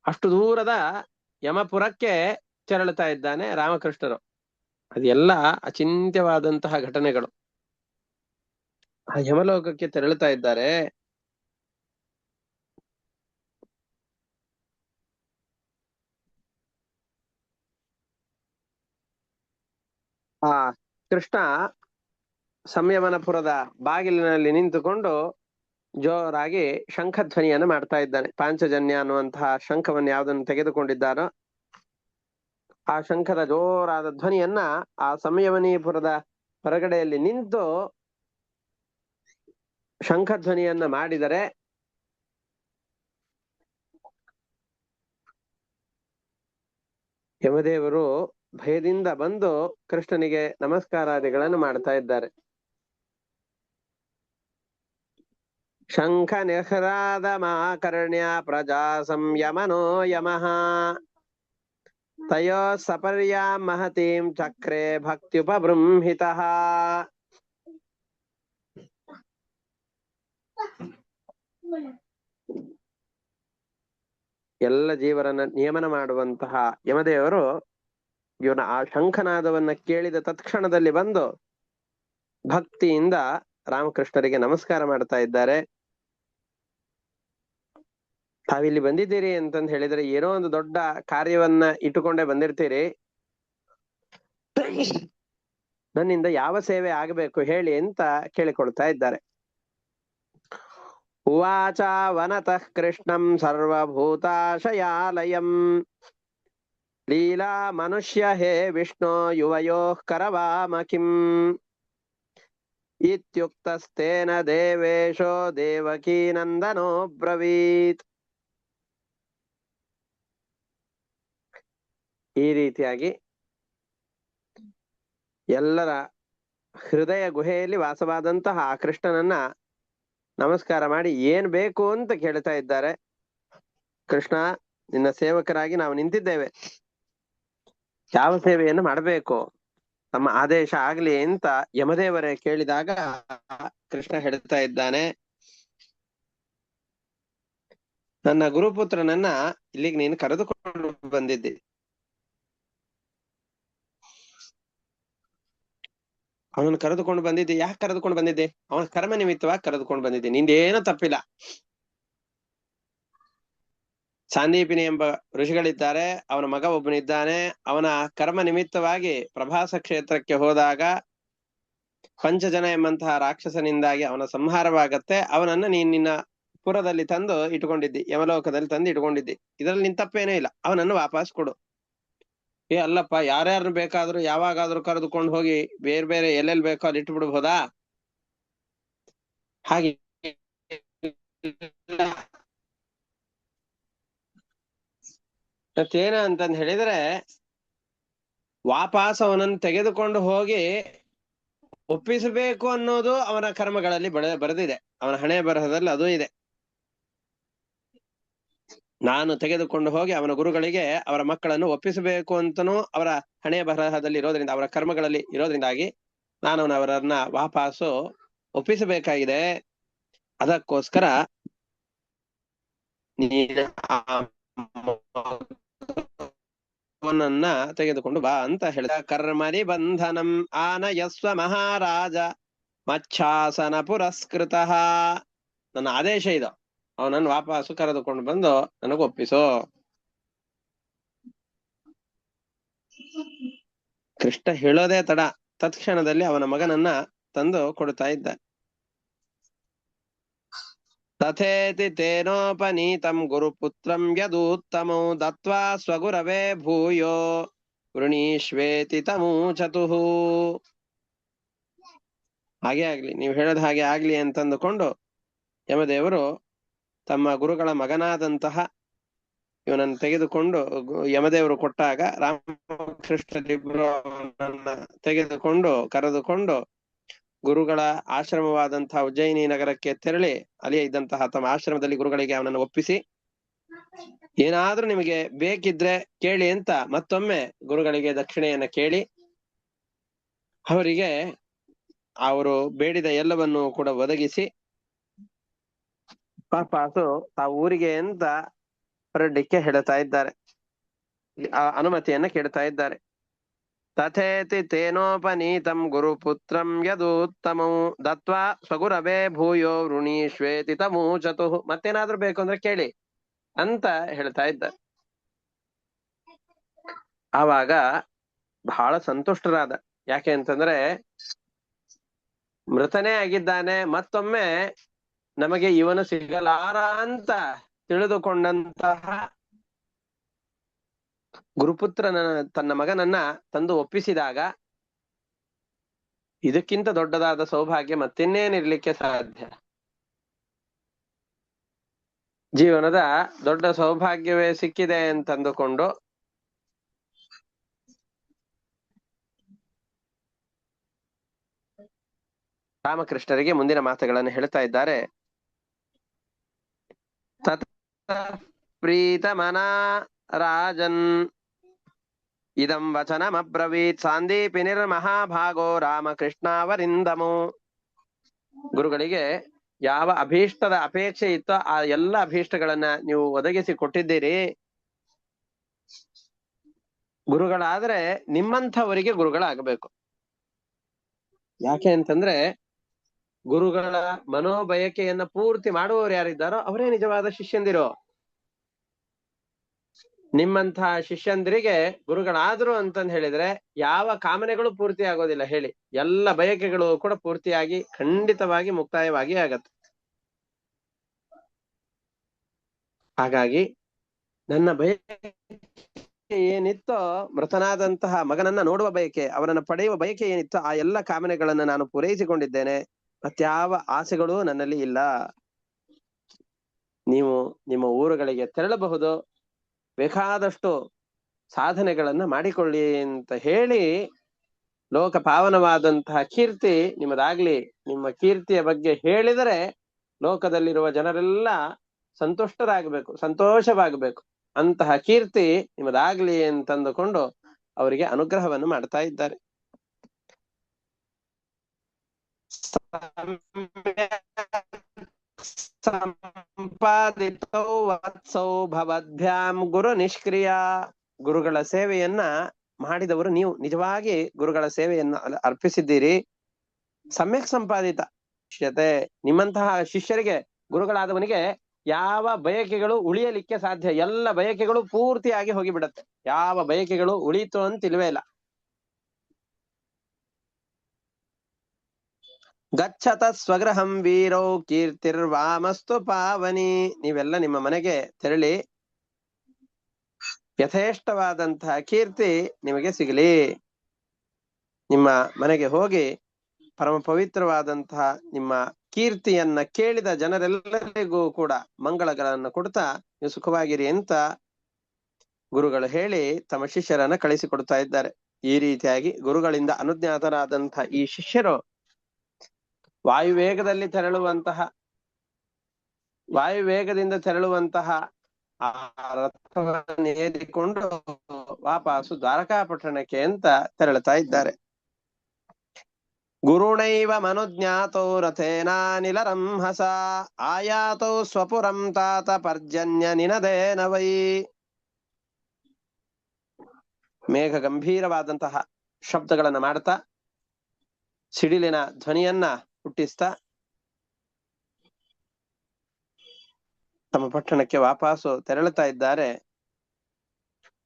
ಅಷ್ಟು ದೂರದ ಯಮಪುರಕ್ಕೆ ತೆರಳುತ್ತಾ ಇದ್ದಾನೆ ರಾಮಕೃಷ್ಣರು. ಅದೆಲ್ಲ ಅಚಿಂತ್ಯವಾದಂತಹ ಘಟನೆಗಳು. ಆ ಯಮಲೋಕಕ್ಕೆ ತೆರಳುತ್ತಾ ಇದ್ದಾರೆ. ಆ ಕೃಷ್ಣ ಸಂಯಮನಪುರದ ಬಾಗಿಲಿನಲ್ಲಿ ನಿಂತುಕೊಂಡು ಜೋರಾಗಿ ಶಂಖಧ್ವನಿಯನ್ನು ಮಾಡ್ತಾ ಇದ್ದಾನೆ. ಪಾಂಚಜನ್ಯ ಅನ್ನುವಂತಹ ಶಂಖವನ್ನು ಯಾವುದನ್ನು ತೆಗೆದುಕೊಂಡಿದ್ದಾನೋ ಆ ಶಂಖದ ಜೋರಾದ ಧ್ವನಿಯನ್ನ ಆ ಸಂಯಮನೀಪುರದ ಹೊರಗಡೆಯಲ್ಲಿ ನಿಂತು ಶಂಖಧ್ವನಿಯನ್ನ ಮಾಡಿದರೆ ಯಮದೇವರು ಭಯದಿಂದ ಬಂದು ಕೃಷ್ಣನಿಗೆ ನಮಸ್ಕಾರಾದಿಗಳನ್ನು ಮಾಡ್ತಾ ಇದ್ದಾರೆ. ಶಂಖ ನಿಹ್ರಾದ ಮಾಕರ್ಣ್ಯ ಪ್ರಜಾ ಸಂಯಮನೋ ಯಮಃ ತಯೋ ಸಪರ್ಯಾ ಮಹತೀಂ ಚಕ್ರೆ ಭಕ್ತ್ಯುಪಬೃಂಹಿತಃ. ಎಲ್ಲ ಜೀವರನ್ನ ನಿಯಮನ ಮಾಡುವಂತಹ ಯಮದೇವರು ಇವನ ಆ ಶಂಖನಾದವನ್ನ ಕೇಳಿದ ತತ್ಕ್ಷಣದಲ್ಲಿ ಬಂದು ಭಕ್ತಿಯಿಂದ ರಾಮಕೃಷ್ಣರಿಗೆ ನಮಸ್ಕಾರ ಮಾಡ್ತಾ ಇದ್ದಾರೆ. ತಾವಿಲ್ಲಿ ಬಂದಿದ್ದೀರಿ ಅಂತಂದು ಹೇಳಿದ್ರೆ ಏನೋ ಒಂದು ದೊಡ್ಡ ಕಾರ್ಯವನ್ನ ಇಟ್ಟುಕೊಂಡೇ ಬಂದಿರ್ತೀರಿ. ನನ್ನಿಂದ ಯಾವ ಸೇವೆ ಆಗಬೇಕು ಹೇಳಿ ಅಂತ ಕೇಳಿಕೊಳ್ತಾ ಇದ್ದಾರೆ. ಉವಾಚ ವನತಃ ಕೃಷ್ಣಂ ಸರ್ವಭೂತಾಶಯಾಲಯಂ ಲೀಲಾ ಮನುಷ್ಯ ಹೇ ವಿಷ್ಣು ಯುವಯೋಃ ಕರವಾಮ ಕಿಂ ಇತ್ಯುಕ್ತಸ್ತೇನ ದೇವೇಶೋ ದೇವಕೀ ನಂದನೋ ಬ್ರವೀತ್. ಈ ರೀತಿಯಾಗಿ ಎಲ್ಲರ ಹೃದಯ ಗುಹೆಯಲ್ಲಿ ವಾಸವಾದಂತಹ ಆ ಕೃಷ್ಣನನ್ನ ನಮಸ್ಕಾರ ಮಾಡಿ ಏನ್ ಬೇಕು ಅಂತ ಕೇಳ್ತಾ ಇದ್ದಾರೆ. ಕೃಷ್ಣ, ನಿನ್ನ ಸೇವಕರಾಗಿ ನಾವು ನಿಂತಿದ್ದೇವೆ, ಯಾವ ಸೇವೆಯನ್ನು ಮಾಡಬೇಕು, ನಮ್ಮ ಆದೇಶ ಆಗ್ಲಿ ಅಂತ ಯಮದೇವರೇ ಕೇಳಿದಾಗ ಕೃಷ್ಣ ಹೇಳ್ತಾ ಇದ್ದಾನೆ, ನನ್ನ ಗುರುಪುತ್ರನನ್ನ ಇಲ್ಲಿಗೆ ನೀನು ಕರೆದುಕೊಂಡು ಬಂದಿದ್ದಿ. ಅವನನ್ನು ಕರೆದುಕೊಂಡು ಬಂದಿದ್ದೆ. ಯಾಕೆ ಕರೆದುಕೊಂಡು ಬಂದಿದ್ದೆ? ಅವನ ಕರ್ಮ ನಿಮಿತ್ತವಾಗಿ ಕರೆದುಕೊಂಡು ಬಂದಿದ್ದೆ. ನಿಂದೇನೂ ತಪ್ಪಿಲ್ಲ. ಸಾಂದೀಪಿನಿ ಎಂಬ ಋಷಿಗಳಿದ್ದಾರೆ, ಅವನ ಮಗ ಒಬ್ಬನಿದ್ದಾನೆ. ಅವನ ಕರ್ಮ ನಿಮಿತ್ತವಾಗಿ ಪ್ರಭಾಸ ಕ್ಷೇತ್ರಕ್ಕೆ ಹೋದಾಗ ಪಂಚಜನ ಎಂಬಂತಹ ರಾಕ್ಷಸನಿಂದಾಗಿ ಅವನ ಸಂಹಾರವಾಗತ್ತೆ. ಅವನನ್ನ ನಿನ್ನ ಪುರದಲ್ಲಿ ತಂದು ಇಟ್ಕೊಂಡಿದ್ದಿ, ಯಮಲೋಕದಲ್ಲಿ ತಂದು ಇಟ್ಕೊಂಡಿದ್ದಿ. ಇದರಲ್ಲಿ ನಿನ್ ತಪ್ಪೇನೂ ಇಲ್ಲ. ಅವನನ್ನು ವಾಪಸ್ ಕೊಡು. ಅಲ್ಲಪ್ಪ, ಯಾರ್ಯಾರನ್ನು ಬೇಕಾದ್ರೂ ಯಾವಾಗಾದ್ರೂ ಕರೆದುಕೊಂಡು ಹೋಗಿ ಬೇರೆ ಬೇರೆ ಎಲ್ಲೆಲ್ಲಿ ಬೇಕೋ ಅಲ್ಲಿ ಇಟ್ಟು ಬಿಡ್ಬೋದಾ? ಹಾಗೆ ಮತ್ತೇನ ಅಂತಂದ್ ಹೇಳಿದ್ರೆ, ವಾಪಸ್ ಅವನನ್ನು ತೆಗೆದುಕೊಂಡು ಹೋಗಿ ಒಪ್ಪಿಸಬೇಕು ಅನ್ನೋದು ಅವನ ಕರ್ಮಗಳಲ್ಲಿ ಬರೆದಿದೆ. ಅವನ ಹಣೆ ಬರಹದಲ್ಲಿ ಅದು ಇದೆ. ನಾನು ತೆಗೆದುಕೊಂಡು ಹೋಗಿ ಅವನ ಗುರುಗಳಿಗೆ ಅವರ ಮಕ್ಕಳನ್ನು ಒಪ್ಪಿಸಬೇಕು ಅಂತನೂ ಅವರ ಹಣೆ ಬರಹದಲ್ಲಿ ಇರೋದ್ರಿಂದ, ಅವರ ಕರ್ಮಗಳಲ್ಲಿ ಇರೋದ್ರಿಂದಾಗಿ ನಾನು ಅವರನ್ನ ವಾಪಸ್ಸು ಒಪ್ಪಿಸಬೇಕಾಗಿದೆ. ಅದಕ್ಕೋಸ್ಕರ ನೀನು ಅವನನ್ನ ತೆಗೆದುಕೊಂಡು ಬಾ ಅಂತ ಹೇಳಿದ. ಕರ್ಮರಿ ಬಂಧನಂ ಆನಯಸ್ವ ಮಹಾರಾಜ ಮಚ್ಛಾಸನ ಪುರಸ್ಕೃತ. ನನ್ನ ಆದೇಶ ಇದು, ಅವನನ್ನು ವಾಪಸ್ಸು ಕರೆದುಕೊಂಡು ಬಂದು ನನಗೊಪ್ಪಿಸೋ. ಕೃಷ್ಣ ಹೇಳೋದೇ ತಡ, ತತ್ಕ್ಷಣದಲ್ಲಿ ಅವನ ಮಗನನ್ನ ತಂದು ಕೊಡ್ತಾ ಇದ್ದ. ತಥೇತಿ ತೇನೋಪನೀತಂ ಗುರುಪುತ್ರಂ ಯದೂತ್ತಮೋ ದತ್ವಾ ಸ್ವಗುರವೇ ಭೂಯೋ ವೃಣೀಶ್ವೇತಿ ತಮೂಚತುಃ. ಹಾಗೆ ಆಗ್ಲಿ, ನೀವು ಹೇಳೋದು ಹಾಗೆ ಆಗ್ಲಿ ಅಂತಂದುಕೊಂಡು ಯಮದೇವರು ತಮ್ಮ ಗುರುಗಳ ಮಗನಾದಂತಹ ಇವನನ್ನು ತೆಗೆದುಕೊಂಡು, ಯಮದೇವರು ಕೊಟ್ಟಾಗ ರಾಮಕೃಷ್ಣರಿಬ್ಬರು ಅವನನ್ನ ತೆಗೆದುಕೊಂಡು ಕರೆದುಕೊಂಡು ಗುರುಗಳ ಆಶ್ರಮವಾದಂತಹ ಉಜ್ಜಯಿನಿ ನಗರಕ್ಕೆ ತೆರಳಿ ಅಲ್ಲಿಯೇ ಇದ್ದಂತಹ ತಮ್ಮ ಆಶ್ರಮದಲ್ಲಿ ಗುರುಗಳಿಗೆ ಅವನನ್ನು ಒಪ್ಪಿಸಿ, ಏನಾದ್ರೂ ನಿಮಗೆ ಬೇಕಿದ್ರೆ ಕೇಳಿ ಅಂತ ಮತ್ತೊಮ್ಮೆ ಗುರುಗಳಿಗೆ ದಕ್ಷಿಣೆಯನ್ನ ಕೇಳಿ ಅವರಿಗೆ ಅವರು ಬೇಡಿದ ಎಲ್ಲವನ್ನು ಕೂಡ ಒದಗಿಸಿ ವಾಪಸ್ಸು ತಾವು ಊರಿಗೆ ಅಂತ ಹೊರಡ್ಲಿಕ್ಕೆ ಹೇಳ್ತಾ ಇದ್ದಾರೆ, ಆ ಅನುಮತಿಯನ್ನ ಕೇಳ್ತಾ ಇದ್ದಾರೆ. ತಥೇತಿ ತೇನೋಪನೀತಂ ಗುರುಪುತ್ರಂ ಯದೂತ್ತಮಂ ದತ್ವಾ ಸ್ವಗುರವೇ ಭೂಯೋ ವೃಣೀಶ್ವೇತಿ ತಮೂಚತುಃ. ಮತ್ತೇನಾದ್ರೂ ಬೇಕು ಅಂದ್ರೆ ಕೇಳಿ ಅಂತ ಹೇಳ್ತಾ ಇದ್ದಾರೆ. ಆವಾಗ ಬಹಳ ಸಂತುಷ್ಟರಾದ. ಯಾಕೆ ಅಂತಂದ್ರೆ ಮೃತನೇ ಆಗಿದ್ದಾನೆ, ಮತ್ತೊಮ್ಮೆ ನಮಗೆ ಇವನು ಸಿಗಲಾರ ಅಂತ ತಿಳಿದುಕೊಂಡಂತಹ ಗುರುಪುತ್ರನ ತನ್ನ ಮಗನನ್ನ ತಂದು ಒಪ್ಪಿಸಿದಾಗ ಇದಕ್ಕಿಂತ ದೊಡ್ಡದಾದ ಸೌಭಾಗ್ಯ ಮತ್ತಿನ್ನೇನಿರ್ಲಿಕ್ಕೆ ಸಾಧ್ಯ? ಜೀವನದ ದೊಡ್ಡ ಸೌಭಾಗ್ಯವೇ ಸಿಕ್ಕಿದೆ ಅಂತಂದುಕೊಂಡು ರಾಮಕೃಷ್ಣರಿಗೆ ಮುಂದಿನ ಮಾತುಗಳನ್ನು ಹೇಳ್ತಾ ಇದ್ದಾರೆ. ತತ ಪ್ರೀತಮನಾ ರಾಜನ್ ಇದಂ ವಚನಮಬ್ರವೀತ್ ಸಾಂದೀಪಿನಿರ್ಮಹಾಭಾಗೋ ರಾಮಕೃಷ್ಣಾವರಿಂದಮೋ. ಗುರುಗಳಿಗೆ ಯಾವ ಅಭೀಷ್ಟದ ಅಪೇಕ್ಷೆ ಇತ್ತೋ ಆ ಎಲ್ಲ ಅಭೀಷ್ಟಗಳನ್ನ ನೀವು ಒದಗಿಸಿ ಕೊಟ್ಟಿದ್ದೀರಿ. ಗುರುಗಳಾದ್ರೆ ನಿಮ್ಮಂಥವರಿಗೆ ಗುರುಗಳಾಗಬೇಕು. ಯಾಕೆ ಅಂತಂದ್ರೆ ಗುರುಗಳ ಮನೋಬಯಕೆಯನ್ನ ಪೂರ್ತಿ ಮಾಡುವವರು ಯಾರಿದ್ದಾರೋ ಅವರೇ ನಿಜವಾದ ಶಿಷ್ಯಂದಿರೋ. ನಿಮ್ಮಂತಹ ಶಿಷ್ಯಂದಿರಿಗೆ ಗುರುಗಳಾದ್ರು ಅಂತಂದು ಹೇಳಿದ್ರೆ ಯಾವ ಕಾಮನೆಗಳು ಪೂರ್ತಿ ಆಗೋದಿಲ್ಲ ಹೇಳಿ. ಎಲ್ಲ ಬಯಕೆಗಳು ಕೂಡ ಪೂರ್ತಿಯಾಗಿ ಖಂಡಿತವಾಗಿ ಮುಕ್ತಾಯವಾಗಿ ಆಗತ್ತೆ. ಹಾಗಾಗಿ ನನ್ನ ಬಯಕೆ ಏನಿತ್ತೋ, ಮೃತನಾದಂತಹ ಮಗನನ್ನ ನೋಡುವ ಬಯಕೆ, ಅವನನ್ನ ಪಡೆಯುವ ಬಯಕೆ ಏನಿತ್ತೋ ಆ ಎಲ್ಲ ಕಾಮನೆಗಳನ್ನ ನಾನು ಪೂರೈಸಿಕೊಂಡಿದ್ದೇನೆ. ಮತ್ಯಾವ ಆಸೆಗಳೂ ನನ್ನಲ್ಲಿ ಇಲ್ಲ. ನೀವು ನಿಮ್ಮ ಊರುಗಳಿಗೆ ತೆರಳಬಹುದು, ಬೇಕಾದಷ್ಟು ಸಾಧನೆಗಳನ್ನ ಮಾಡಿಕೊಳ್ಳಿ ಅಂತ ಹೇಳಿ ಲೋಕ ಪಾವನವಾದಂತಹ ಕೀರ್ತಿ ನಿಮ್ಮದಾಗ್ಲಿ. ನಿಮ್ಮ ಕೀರ್ತಿಯ ಬಗ್ಗೆ ಹೇಳಿದರೆ ಲೋಕದಲ್ಲಿರುವ ಜನರೆಲ್ಲ ಸಂತುಷ್ಟರಾಗಬೇಕು, ಸಂತೋಷವಾಗಬೇಕು. ಅಂತಹ ಕೀರ್ತಿ ನಿಮ್ಮದಾಗ್ಲಿ ಅಂತಂದುಕೊಂಡು ಅವರಿಗೆ ಅನುಗ್ರಹವನ್ನು ಮಾಡ್ತಾ ಇದ್ದಾರೆ. ಸಂಪಾದಿತೌ ವತ್ಸೌ ಭವದ್ಭ್ಯಾಂ ಗುರು ನಿಷ್ಕ್ರಿಯ. ಗುರುಗಳ ಸೇವೆಯನ್ನ ಮಾಡಿದವರು ನೀವು, ನಿಜವಾಗಿ ಗುರುಗಳ ಸೇವೆಯನ್ನ ಅರ್ಪಿಸಿದ್ದೀರಿ. ಸಮ್ಯಕ್ ಸಂಪಾದಿತ ಶಿಷ್ಯತೆ. ನಿಮ್ಮಂತಹ ಶಿಷ್ಯರಿಗೆ, ಗುರುಗಳಾದವನಿಗೆ ಯಾವ ಬಯಕೆಗಳು ಉಳಿಯಲಿಕ್ಕೆ ಸಾಧ್ಯ? ಎಲ್ಲ ಬಯಕೆಗಳು ಪೂರ್ತಿಯಾಗಿ ಹೋಗಿಬಿಡತ್ತೆ. ಯಾವ ಬಯಕೆಗಳು ಉಳಿಯಿತು ಅಂತ ಇಲ್ವೇ ಇಲ್ಲ. ಗಚ್ಚತ ಸ್ವಗೃಹಂ ವೀರೌ ಕೀರ್ತಿರ್ವಾಮಸ್ತು ಪಾವನಿ. ನೀವೆಲ್ಲ ನಿಮ್ಮ ಮನೆಗೆ ತೆರಳಿ ಯಥೇಷ್ಟವಾದಂತಹ ಕೀರ್ತಿ ನಿಮಗೆ ಸಿಗಲಿ. ನಿಮ್ಮ ಮನೆಗೆ ಹೋಗಿ ಪರಮ ಪವಿತ್ರವಾದಂತಹ ನಿಮ್ಮ ಕೀರ್ತಿಯನ್ನ ಕೇಳಿದ ಜನರೆಲ್ಲರಿಗೂ ಕೂಡ ಮಂಗಳಗಳನ್ನು ಕೊಡ್ತಾ ನೀವು ಸುಖವಾಗಿರಿ ಅಂತ ಗುರುಗಳು ಹೇಳಿ ತಮ್ಮ ಶಿಷ್ಯರನ್ನ ಕಳಿಸಿಕೊಡ್ತಾ ಇದ್ದಾರೆ. ಈ ರೀತಿಯಾಗಿ ಗುರುಗಳಿಂದ ಅನುಜ್ಞಾತರಾದಂತಹ ಈ ಶಿಷ್ಯರು ವಾಯುವೇಗದಿಂದ ತೆರಳುವಂತಹ ಆ ರಥವನ್ನು ಏರಿಕೊಂಡು ವಾಪಸ್ಸು ದ್ವಾರಕಾಪಟ್ಟಣಕ್ಕೆ ಅಂತ ತೆರಳುತ್ತಾ ಇದ್ದಾರೆ. ಗುರುಣೈವ ಮನುಜ್ಞಾತೋ ರಥೇನಾನಿಲರಂಹಸ ಆಯಾತೋ ಸ್ವಪುರಂ ತಾತ ಪರ್ಜನ್ಯ ನಿನದೇನ ವೈ. ಮೇಘ ಗಂಭೀರವಾದಂತಹ ಶಬ್ದಗಳನ್ನ ಮಾಡ್ತಾ ಸಿಡಿಲಿನ ಧ್ವನಿಯನ್ನ ಹುಟ್ಟಿಸ್ತಾ ತಮ್ಮ ಪಟ್ಟಣಕ್ಕೆ ವಾಪಸ್ಸು ತೆರಳುತ್ತಾ ಇದ್ದಾರೆ.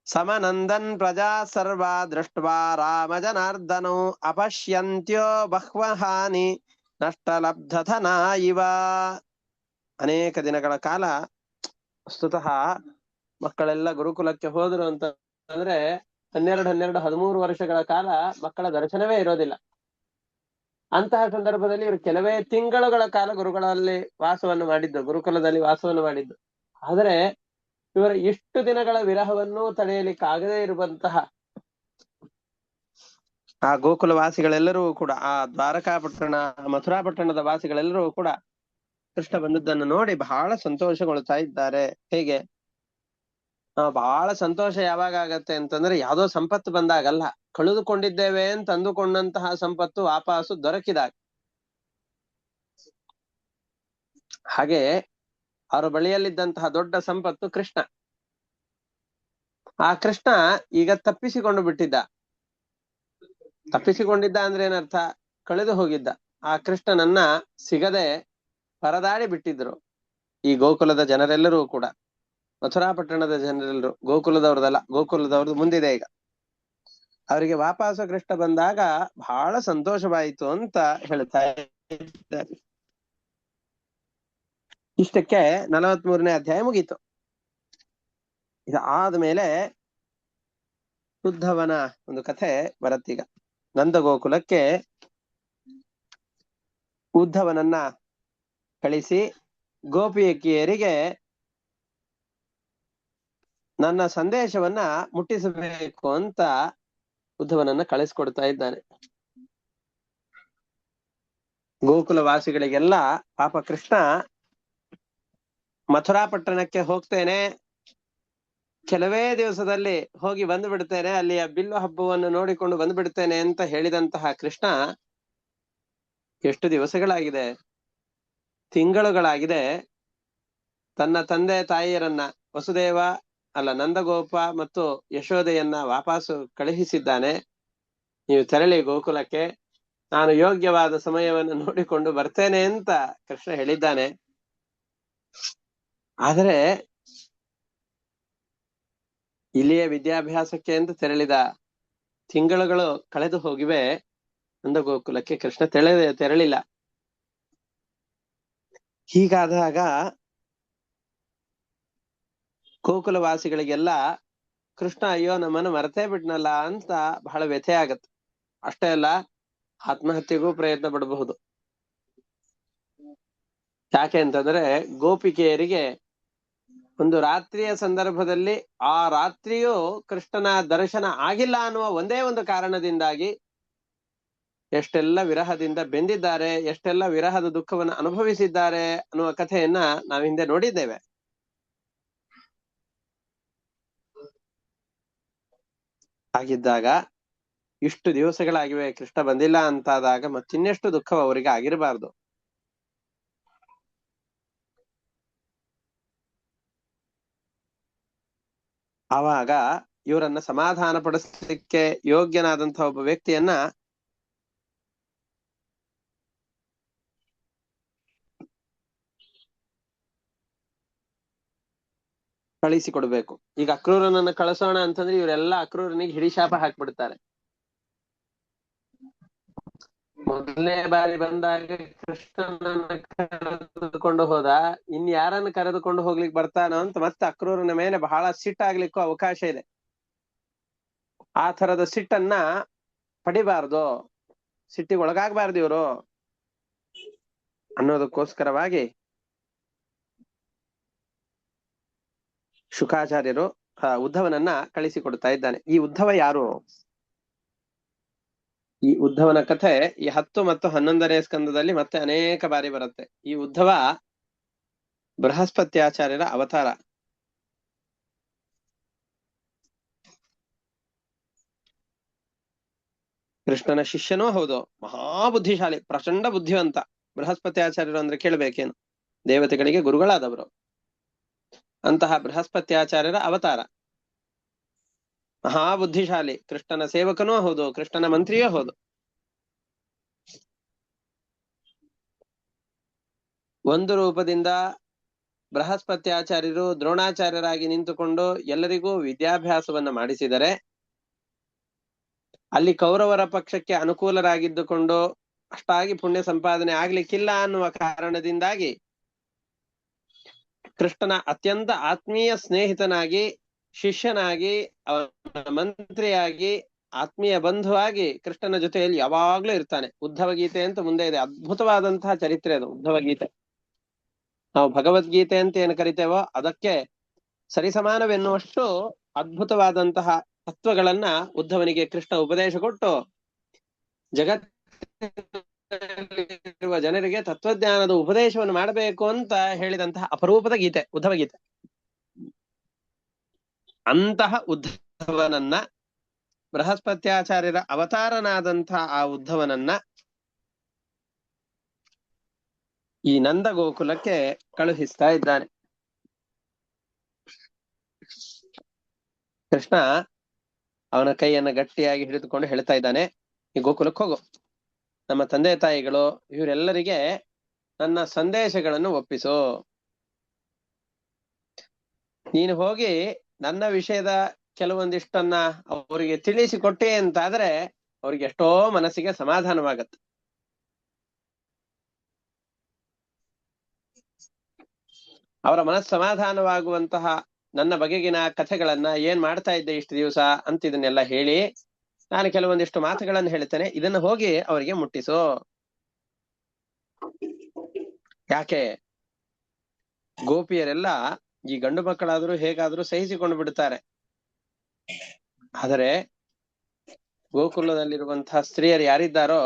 ಸಮನಂದನ್ ಪ್ರಜಾ ಸರ್ವಾ ದೃಷ್ಟ್ವಾ ರಾಮ ಜನಾರ್ದನೋ ಅಪಶ್ಯಂತ್ಯೋ ಬಹ್ವಹಾನಿ ನಷ್ಟಲಬ್ಧಧನ ಇವ. ಅನೇಕ ದಿನಗಳ ಕಾಲ ವಸ್ತುತಃ ಮಕ್ಕಳೆಲ್ಲ ಗುರುಕುಲಕ್ಕೆ ಹೋದ್ರು ಅಂತ ಅಂದ್ರೆ 13 ವರ್ಷಗಳ ಕಾಲ ಮಕ್ಕಳ ದರ್ಶನವೇ ಇರೋದಿಲ್ಲ. ಅಂತಹ ಸಂದರ್ಭದಲ್ಲಿ ಇವರು ಕೆಲವೇ ತಿಂಗಳುಗಳ ಕಾಲ ಗುರುಗಳಲ್ಲಿ ಗುರುಕುಲದಲ್ಲಿ ವಾಸವನ್ನು ಮಾಡಿದ್ದು. ಆದರೆ ಇವರ ಇಷ್ಟು ದಿನಗಳ ವಿರಹವನ್ನು ತಡೆಯಲಿಕ್ಕಾಗದೇ ಇರುವಂತಹ ಆ ಗೋಕುಲ ವಾಸಿಗಳೆಲ್ಲರೂ ಕೂಡ, ಆ ದ್ವಾರಕಾಪಟ್ಟಣ ಮಥುರಾಪಟ್ಟಣದ ವಾಸಿಗಳೆಲ್ಲರೂ ಕೂಡ ಕೃಷ್ಣ ಬಂದದ್ದನ್ನು ನೋಡಿ ಬಹಳ ಸಂತೋಷಗೊಳ್ತಾ ಇದ್ದಾರೆ. ಹೇಗೆ ಬಹಳ ಸಂತೋಷ ಯಾವಾಗ ಆಗತ್ತೆ ಅಂತಂದ್ರೆ ಯಾವುದೋ ಸಂಪತ್ತು ಬಂದಾಗಲ್ಲ, ಕಳೆದುಕೊಂಡಿದ್ದೇವೆ ಅಂತ ಅಂದುಕೊಂಡಂತಹ ಸಂಪತ್ತು ವಾಪಸ್ಸು ದೊರಕಿದಾಗ. ಹಾಗೆ ಅವರ ಬಳಿಯಲ್ಲಿದ್ದಂತಹ ದೊಡ್ಡ ಸಂಪತ್ತು ಕೃಷ್ಣ. ಆ ಕೃಷ್ಣ ಈಗ ತಪ್ಪಿಸಿಕೊಂಡಿದ್ದ ಅಂದ್ರೆ ಏನರ್ಥ? ಕಳೆದು ಹೋಗಿದ್ದ. ಆ ಕೃಷ್ಣನನ್ನ ಸಿಗದೆ ಪರದಾಡಿ ಬಿಟ್ಟಿದ್ರು ಈ ಗೋಕುಲದ ಜನರೆಲ್ಲರೂ ಕೂಡ. ಮಥುರಾಪಟ್ಟಣದ ಜನರೆಲ್ಲರೂ, ಗೋಕುಲದವ್ರದ್ದು ಮುಂದಿದೆ ಈಗ. ಅವರಿಗೆ ವಾಪಸ್ಸು ಕೃಷ್ಣ ಬಂದಾಗ ಬಹಳ ಸಂತೋಷವಾಯಿತು ಅಂತ ಹೇಳ್ತಾ ಇದ್ದಾರೆ. ಇಷ್ಟಕ್ಕೆ 43ನೇ ಅಧ್ಯಾಯ ಮುಗೀತು. ಇದಾದ್ಮೇಲೆ ಉದ್ಧವನ ಒಂದು ಕಥೆ ಬರತ್ತೀಗ. ನಂದಗೋಕುಲಕ್ಕೆ ಉದ್ಧವನನ್ನ ಕಳಿಸಿ ಗೋಪಿಯಕಿಯರಿಗೆ ನನ್ನ ಸಂದೇಶವನ್ನ ಮುಟ್ಟಿಸಬೇಕು ಅಂತ ಉದ್ಧವನನ್ನ ಕಳಿಸ್ಕೊಡ್ತಾ ಇದ್ದಾನೆ. ಗೋಕುಲ ವಾಸಿಗಳಿಗೆಲ್ಲ ಪಾಪ ಕೃಷ್ಣ ಮಥುರಾಪಟ್ಟಣಕ್ಕೆ ಹೋಗ್ತೇನೆ, ಕೆಲವೇ ದಿವಸದಲ್ಲಿ ಹೋಗಿ ಬಂದು ಬಿಡ್ತೇನೆ, ಅಲ್ಲಿಯ ಬಿಲ್ಲು ಹಬ್ಬವನ್ನು ನೋಡಿಕೊಂಡು ಬಂದು ಬಿಡ್ತೇನೆ ಅಂತ ಹೇಳಿದಂತಹ ಕೃಷ್ಣ ಎಷ್ಟು ದಿವಸಗಳಾಗಿದೆ, ತಿಂಗಳುಗಳಾಗಿದೆ. ತನ್ನ ತಂದೆ ತಾಯಿಯರನ್ನ ನಂದಗೋಪ ಮತ್ತು ಯಶೋದೆಯನ್ನ ವಾಪಸ್ಸು ಕಳುಹಿಸಿದ್ದಾನೆ. ನೀವು ತೆರಳಿ ಗೋಕುಲಕ್ಕೆ, ನಾನು ಯೋಗ್ಯವಾದ ಸಮಯವನ್ನು ನೋಡಿಕೊಂಡು ಬರ್ತೇನೆ ಅಂತ ಕೃಷ್ಣ ಹೇಳಿದ್ದಾನೆ. ಆದರೆ ಇಲ್ಲಿಯೇ ವಿದ್ಯಾಭ್ಯಾಸಕ್ಕೆ ಅಂತ ತೆರಳಿದ ತಿಂಗಳುಗಳು ಕಳೆದು ಹೋಗಿವೆ. ನಂದಗೋಕುಲಕ್ಕೆ ಕೃಷ್ಣ ತೆರಳಿಲ್ಲ. ಹೀಗಾದಾಗ ಗೋಕುಲವಾಸಿಗಳಿಗೆಲ್ಲ ಕೃಷ್ಣ ಅಯ್ಯೋ ನಮ್ಮನ್ನು ಮರೆತೇ ಬಿಟ್ನಲ್ಲ ಅಂತ ಬಹಳ ವ್ಯಥೆ ಆಗತ್ತೆ. ಅಷ್ಟೇ ಅಲ್ಲ, ಆತ್ಮಹತ್ಯೆಗೂ ಪ್ರಯತ್ನ ಪಡಬಹುದು. ಯಾಕೆ ಅಂತಂದ್ರೆ ಗೋಪಿಕೆಯರಿಗೆ ಒಂದು ರಾತ್ರಿಯ ಸಂದರ್ಭದಲ್ಲಿ ಆ ರಾತ್ರಿಯೂ ಕೃಷ್ಣನ ದರ್ಶನ ಆಗಿಲ್ಲ ಅನ್ನುವ ಒಂದೇ ಒಂದು ಕಾರಣದಿಂದಾಗಿ ಎಷ್ಟೆಲ್ಲ ವಿರಹದಿಂದ ಬೆಂದಿದ್ದಾರೆ, ಎಷ್ಟೆಲ್ಲ ವಿರಹದ ದುಃಖವನ್ನು ಅನುಭವಿಸಿದ್ದಾರೆ ಅನ್ನುವ ಕಥೆಯನ್ನ ನಾವು ಹಿಂದೆ ನೋಡಿದ್ದೇವೆ. ಹಾಗಿದ್ದಾಗ ಇಷ್ಟು ದಿವಸಗಳಾಗಿವೆ ಕೃಷ್ಣ ಬಂದಿಲ್ಲ ಅಂತಾದಾಗ ಮತ್ತಿನ್ನೆಷ್ಟು ದುಃಖ ಅವರಿಗೆ ಆಗಿರಬಾರ್ದು. ಆವಾಗ ಇವರನ್ನ ಸಮಾಧಾನ ಪಡಿಸಲಿಕ್ಕೆ ಯೋಗ್ಯನಾದಂತಹ ಒಬ್ಬ ವ್ಯಕ್ತಿಯನ್ನ ಕಳಿಸಿಕೊಡ್ಬೇಕು. ಈಗ ಅಕ್ರೂರನನ್ನ ಕಳಿಸೋಣ ಅಂತಂದ್ರೆ ಇವರೆಲ್ಲ ಅಕ್ರೂರನಿಗೆ ಹಿಡಿಶಾಪ ಹಾಕ್ಬಿಡ್ತಾರೆ. ಮೊದಲನೇ ಬಾರಿ ಬಂದಾಗ ಕೃಷ್ಣನನ್ನ ಕರೆದುಕೊಂಡು ಹೋದ, ಯಾರನ್ನು ಕರೆದುಕೊಂಡು ಹೋಗ್ಲಿಕ್ಕೆ ಬರ್ತಾನೋ ಅಂತ ಮತ್ತೆ ಅಕ್ರೂರನ ಮೇಲೆ ಬಹಳ ಸಿಟ್ಟಾಗ್ಲಿಕ್ಕೂ ಅವಕಾಶ ಇದೆ. ಆ ತರದ ಸಿಟ್ಟನ್ನ ಪಡಿಬಾರ್ದು, ಸಿಟ್ಟಿಗೆ ಒಳಗಾಗಬಾರ್ದು ಇವರು ಅನ್ನೋದಕ್ಕೋಸ್ಕರವಾಗಿ ಶುಕಾಚಾರ್ಯರು ಉದ್ಧವನನ್ನ ಕಳಿಸಿಕೊಡ್ತಾ ಇದ್ದಾನೆ. ಈ ಉದ್ಧವ ಯಾರು? ಈ ಉದ್ಧವನ ಕಥೆ ಈ 10 ಮತ್ತು 11ನೇ ಸ್ಕಂದದಲ್ಲಿ ಮತ್ತೆ ಅನೇಕ ಬಾರಿ ಬರುತ್ತೆ. ಈ ಉದ್ಧವ ಬೃಹಸ್ಪತ್ಯಾಚಾರ್ಯರ ಅವತಾರ. ಕೃಷ್ಣನ ಶಿಷ್ಯನೂ ಹೌದು, ಮಹಾಬುದ್ಧಿಶಾಲಿ, ಪ್ರಚಂಡ ಬುದ್ಧಿವಂತ. ಬೃಹಸ್ಪತ್ಯಾಚಾರ್ಯರು ಅಂದ್ರೆ ಕೇಳಬೇಕೇನು, ದೇವತೆಗಳಿಗೆ ಗುರುಗಳಾದವರು. ಅಂತಹ ಬೃಹಸ್ಪತ್ಯಾಚಾರ್ಯರ ಅವತಾರ. ಮಹಾ ಬುದ್ಧಿಶಾಲಿ, ಕೃಷ್ಣನ ಸೇವಕನೂ ಹೌದು, ಕೃಷ್ಣನ ಮಂತ್ರಿಯೂ ಹೌದು. ಒಂದು ರೂಪದಿಂದ ಬೃಹಸ್ಪತ್ಯಾಚಾರ್ಯರು ದ್ರೋಣಾಚಾರ್ಯರಾಗಿ ನಿಂತುಕೊಂಡು ಎಲ್ಲರಿಗೂ ವಿದ್ಯಾಭ್ಯಾಸವನ್ನ ಮಾಡಿಸಿದರೆ, ಅಲ್ಲಿ ಕೌರವರ ಪಕ್ಷಕ್ಕೆ ಅನುಕೂಲರಾಗಿದ್ದುಕೊಂಡು ಅಷ್ಟಾಗಿ ಪುಣ್ಯ ಸಂಪಾದನೆ ಆಗ್ಲಿಕ್ಕಿಲ್ಲ ಅನ್ನುವ ಕಾರಣದಿಂದಾಗಿ ಕೃಷ್ಣನ ಅತ್ಯಂತ ಆತ್ಮೀಯ ಸ್ನೇಹಿತನಾಗಿ, ಶಿಷ್ಯನಾಗಿ, ಅವನ ಮಂತ್ರಿಯಾಗಿ, ಆತ್ಮೀಯ ಬಂಧುವಾಗಿ ಕೃಷ್ಣನ ಜೊತೆಯಲ್ಲಿ ಯಾವಾಗ್ಲೂ ಇರ್ತಾನೆ. ಉದ್ಧವ ಗೀತೆ ಅಂತ ಮುಂದೆ ಇದೆ, ಅದ್ಭುತವಾದಂತಹ ಚರಿತ್ರೆ ಅದು ಉದ್ಧವ ಗೀತೆ. ನಾವು ಭಗವದ್ಗೀತೆ ಅಂತ ಏನು ಕರಿತೇವೋ ಅದಕ್ಕೆ ಸರಿಸಮಾನವೆನ್ನುವಷ್ಟು ಅದ್ಭುತವಾದಂತಹ ತತ್ವಗಳನ್ನ ಉದ್ಧವನಿಗೆ ಕೃಷ್ಣ ಉಪದೇಶ ಕೊಟ್ಟು ಜಗತ್ತಿರುವ ಜನರಿಗೆ ತತ್ವಜ್ಞಾನದ ಉಪದೇಶವನ್ನು ಮಾಡಬೇಕು ಅಂತ ಹೇಳಿದಂತಹ ಅಪರೂಪದ ಗೀತೆ ಉದ್ಧವ ಗೀತೆ. ಅಂತಹ ಉದ್ಧವನನ್ನ, ಬೃಹಸ್ಪತ್ಯಾಚಾರ್ಯರ ಅವತಾರನಾದಂತಹ ಆ ಉದ್ಧವನನ್ನ ಈ ನಂದ ಗೋಕುಲಕ್ಕೆ ಕಳುಹಿಸ್ತಾ ಇದ್ದಾನೆ. ಕೃಷ್ಣ ಅವನ ಕೈಯನ್ನ ಗಟ್ಟಿಯಾಗಿ ಹಿಡಿದುಕೊಂಡು ಹೇಳ್ತಾ ಇದ್ದಾನೆ, ಈ ಗೋಕುಲಕ್ಕೆ ಹೋಗು, ನಮ್ಮ ತಂದೆ ತಾಯಿಗಳು ಇವರೆಲ್ಲರಿಗೆ ನನ್ನ ಸಂದೇಶಗಳನ್ನು ಒಪ್ಪಿಸು. ನೀನು ಹೋಗಿ ನನ್ನ ವಿಷಯದ ಕೆಲವೊಂದಿಷ್ಟನ್ನ ಅವರಿಗೆ ತಿಳಿಸಿಕೊಟ್ಟೆ ಅಂತಾದ್ರೆ ಅವ್ರಿಗೆ ಎಷ್ಟೋ ಮನಸ್ಸಿಗೆ ಸಮಾಧಾನವಾಗತ್ತೆ. ಅವರ ಮನಸ್ಸು ಸಮಾಧಾನವಾಗುವಂತಹ ನನ್ನ ಬಗೆಗಿನ ಕಥೆಗಳನ್ನ, ಏನ್ ಮಾಡ್ತಾ ಇದ್ದೆ ಇಷ್ಟು ದಿವಸ ಅಂತ ಇದನ್ನೆಲ್ಲ ಹೇಳಿ ನಾನು ಕೆಲವೊಂದಿಷ್ಟು ಮಾತುಗಳನ್ನು ಹೇಳ್ತೇನೆ, ಇದನ್ನ ಹೋಗಿ ಅವರಿಗೆ ಮುಟ್ಟಿಸು. ಯಾಕೆ ಗೋಪಿಯರೆಲ್ಲ ಈ ಗಂಡು ಮಕ್ಕಳಾದ್ರೂ ಹೇಗಾದ್ರೂ ಸಹಿಸಿಕೊಂಡು ಬಿಡುತ್ತಾರೆ, ಆದರೆ ಗೋಕುಲದಲ್ಲಿರುವಂತಹ ಸ್ತ್ರೀಯರು ಯಾರಿದ್ದಾರೋ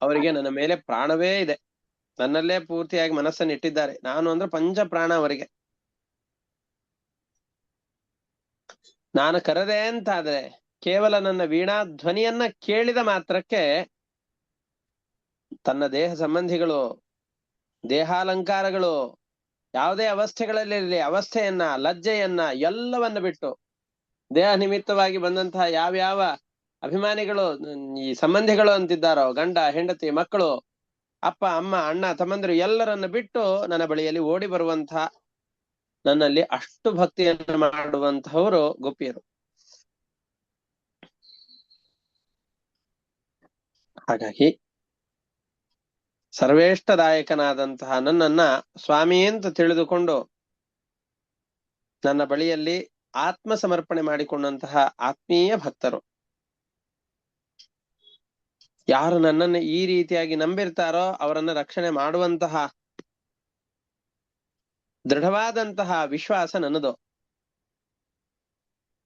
ಅವರಿಗೆ ನನ್ನ ಮೇಲೆ ಪ್ರಾಣವೇ ಇದೆ, ನನ್ನಲ್ಲೇ ಪೂರ್ತಿಯಾಗಿ ಮನಸ್ಸನ್ನು ಇಟ್ಟಿದ್ದಾರೆ. ನಾನು ಅಂದ್ರೆ ಪಂಚ ಪ್ರಾಣ ಅವರಿಗೆ. ನಾನು ಕರೆದೆ ಅಂತಾದ್ರೆ ಕೇವಲ ನನ್ನ ವೀಣಾ ಧ್ವನಿಯನ್ನ ಕೇಳಿದ ಮಾತ್ರಕ್ಕೆ ತನ್ನ ದೇಹ ಸಂಬಂಧಿಗಳು, ದೇಹಾಲಂಕಾರಗಳು, ಯಾವುದೇ ಅವಸ್ಥೆಗಳಲ್ಲಿರಲಿ ಅವಸ್ಥೆಯನ್ನ, ಲಜ್ಜೆಯನ್ನ ಎಲ್ಲವನ್ನ ಬಿಟ್ಟು ದೇಹ ನಿಮಿತ್ತವಾಗಿ ಬಂದಂತಹ ಯಾವ್ಯಾವ ಅಭಿಮಾನಿಗಳು, ಈ ಸಂಬಂಧಿಗಳು ಅಂತಿದ್ದಾರೋ, ಗಂಡ ಹೆಂಡತಿ ಮಕ್ಕಳು, ಅಪ್ಪ ಅಮ್ಮ ಅಣ್ಣ ತಮ್ಮಂದಿರು ಎಲ್ಲರನ್ನ ಬಿಟ್ಟು ನನ್ನ ಬಳಿಯಲ್ಲಿ ಓಡಿ ಬರುವಂತಹ, ನನ್ನಲ್ಲಿ ಅಷ್ಟು ಭಕ್ತಿಯನ್ನು ಮಾಡುವಂತಹವರು ಗೋಪಿಯರು. ಹಾಗಾಗಿ ಸರ್ವೇಷ್ಟದಾಯಕನಾದಂತಹ ನನ್ನನ್ನ ಸ್ವಾಮಿ ಅಂತ ತಿಳಿದುಕೊಂಡು ನನ್ನ ಬಳಿಯಲ್ಲಿ ಆತ್ಮ ಸಮರ್ಪಣೆ ಮಾಡಿಕೊಂಡಂತಹ ಆತ್ಮೀಯ ಭಕ್ತರು ಯಾರು ನನ್ನನ್ನು ಈ ರೀತಿಯಾಗಿ ನಂಬಿರ್ತಾರೋ ಅವರನ್ನ ರಕ್ಷಣೆ ಮಾಡುವಂತಹ ದೃಢವಾದಂತಹ ವಿಶ್ವಾಸ ನನ್ನದು.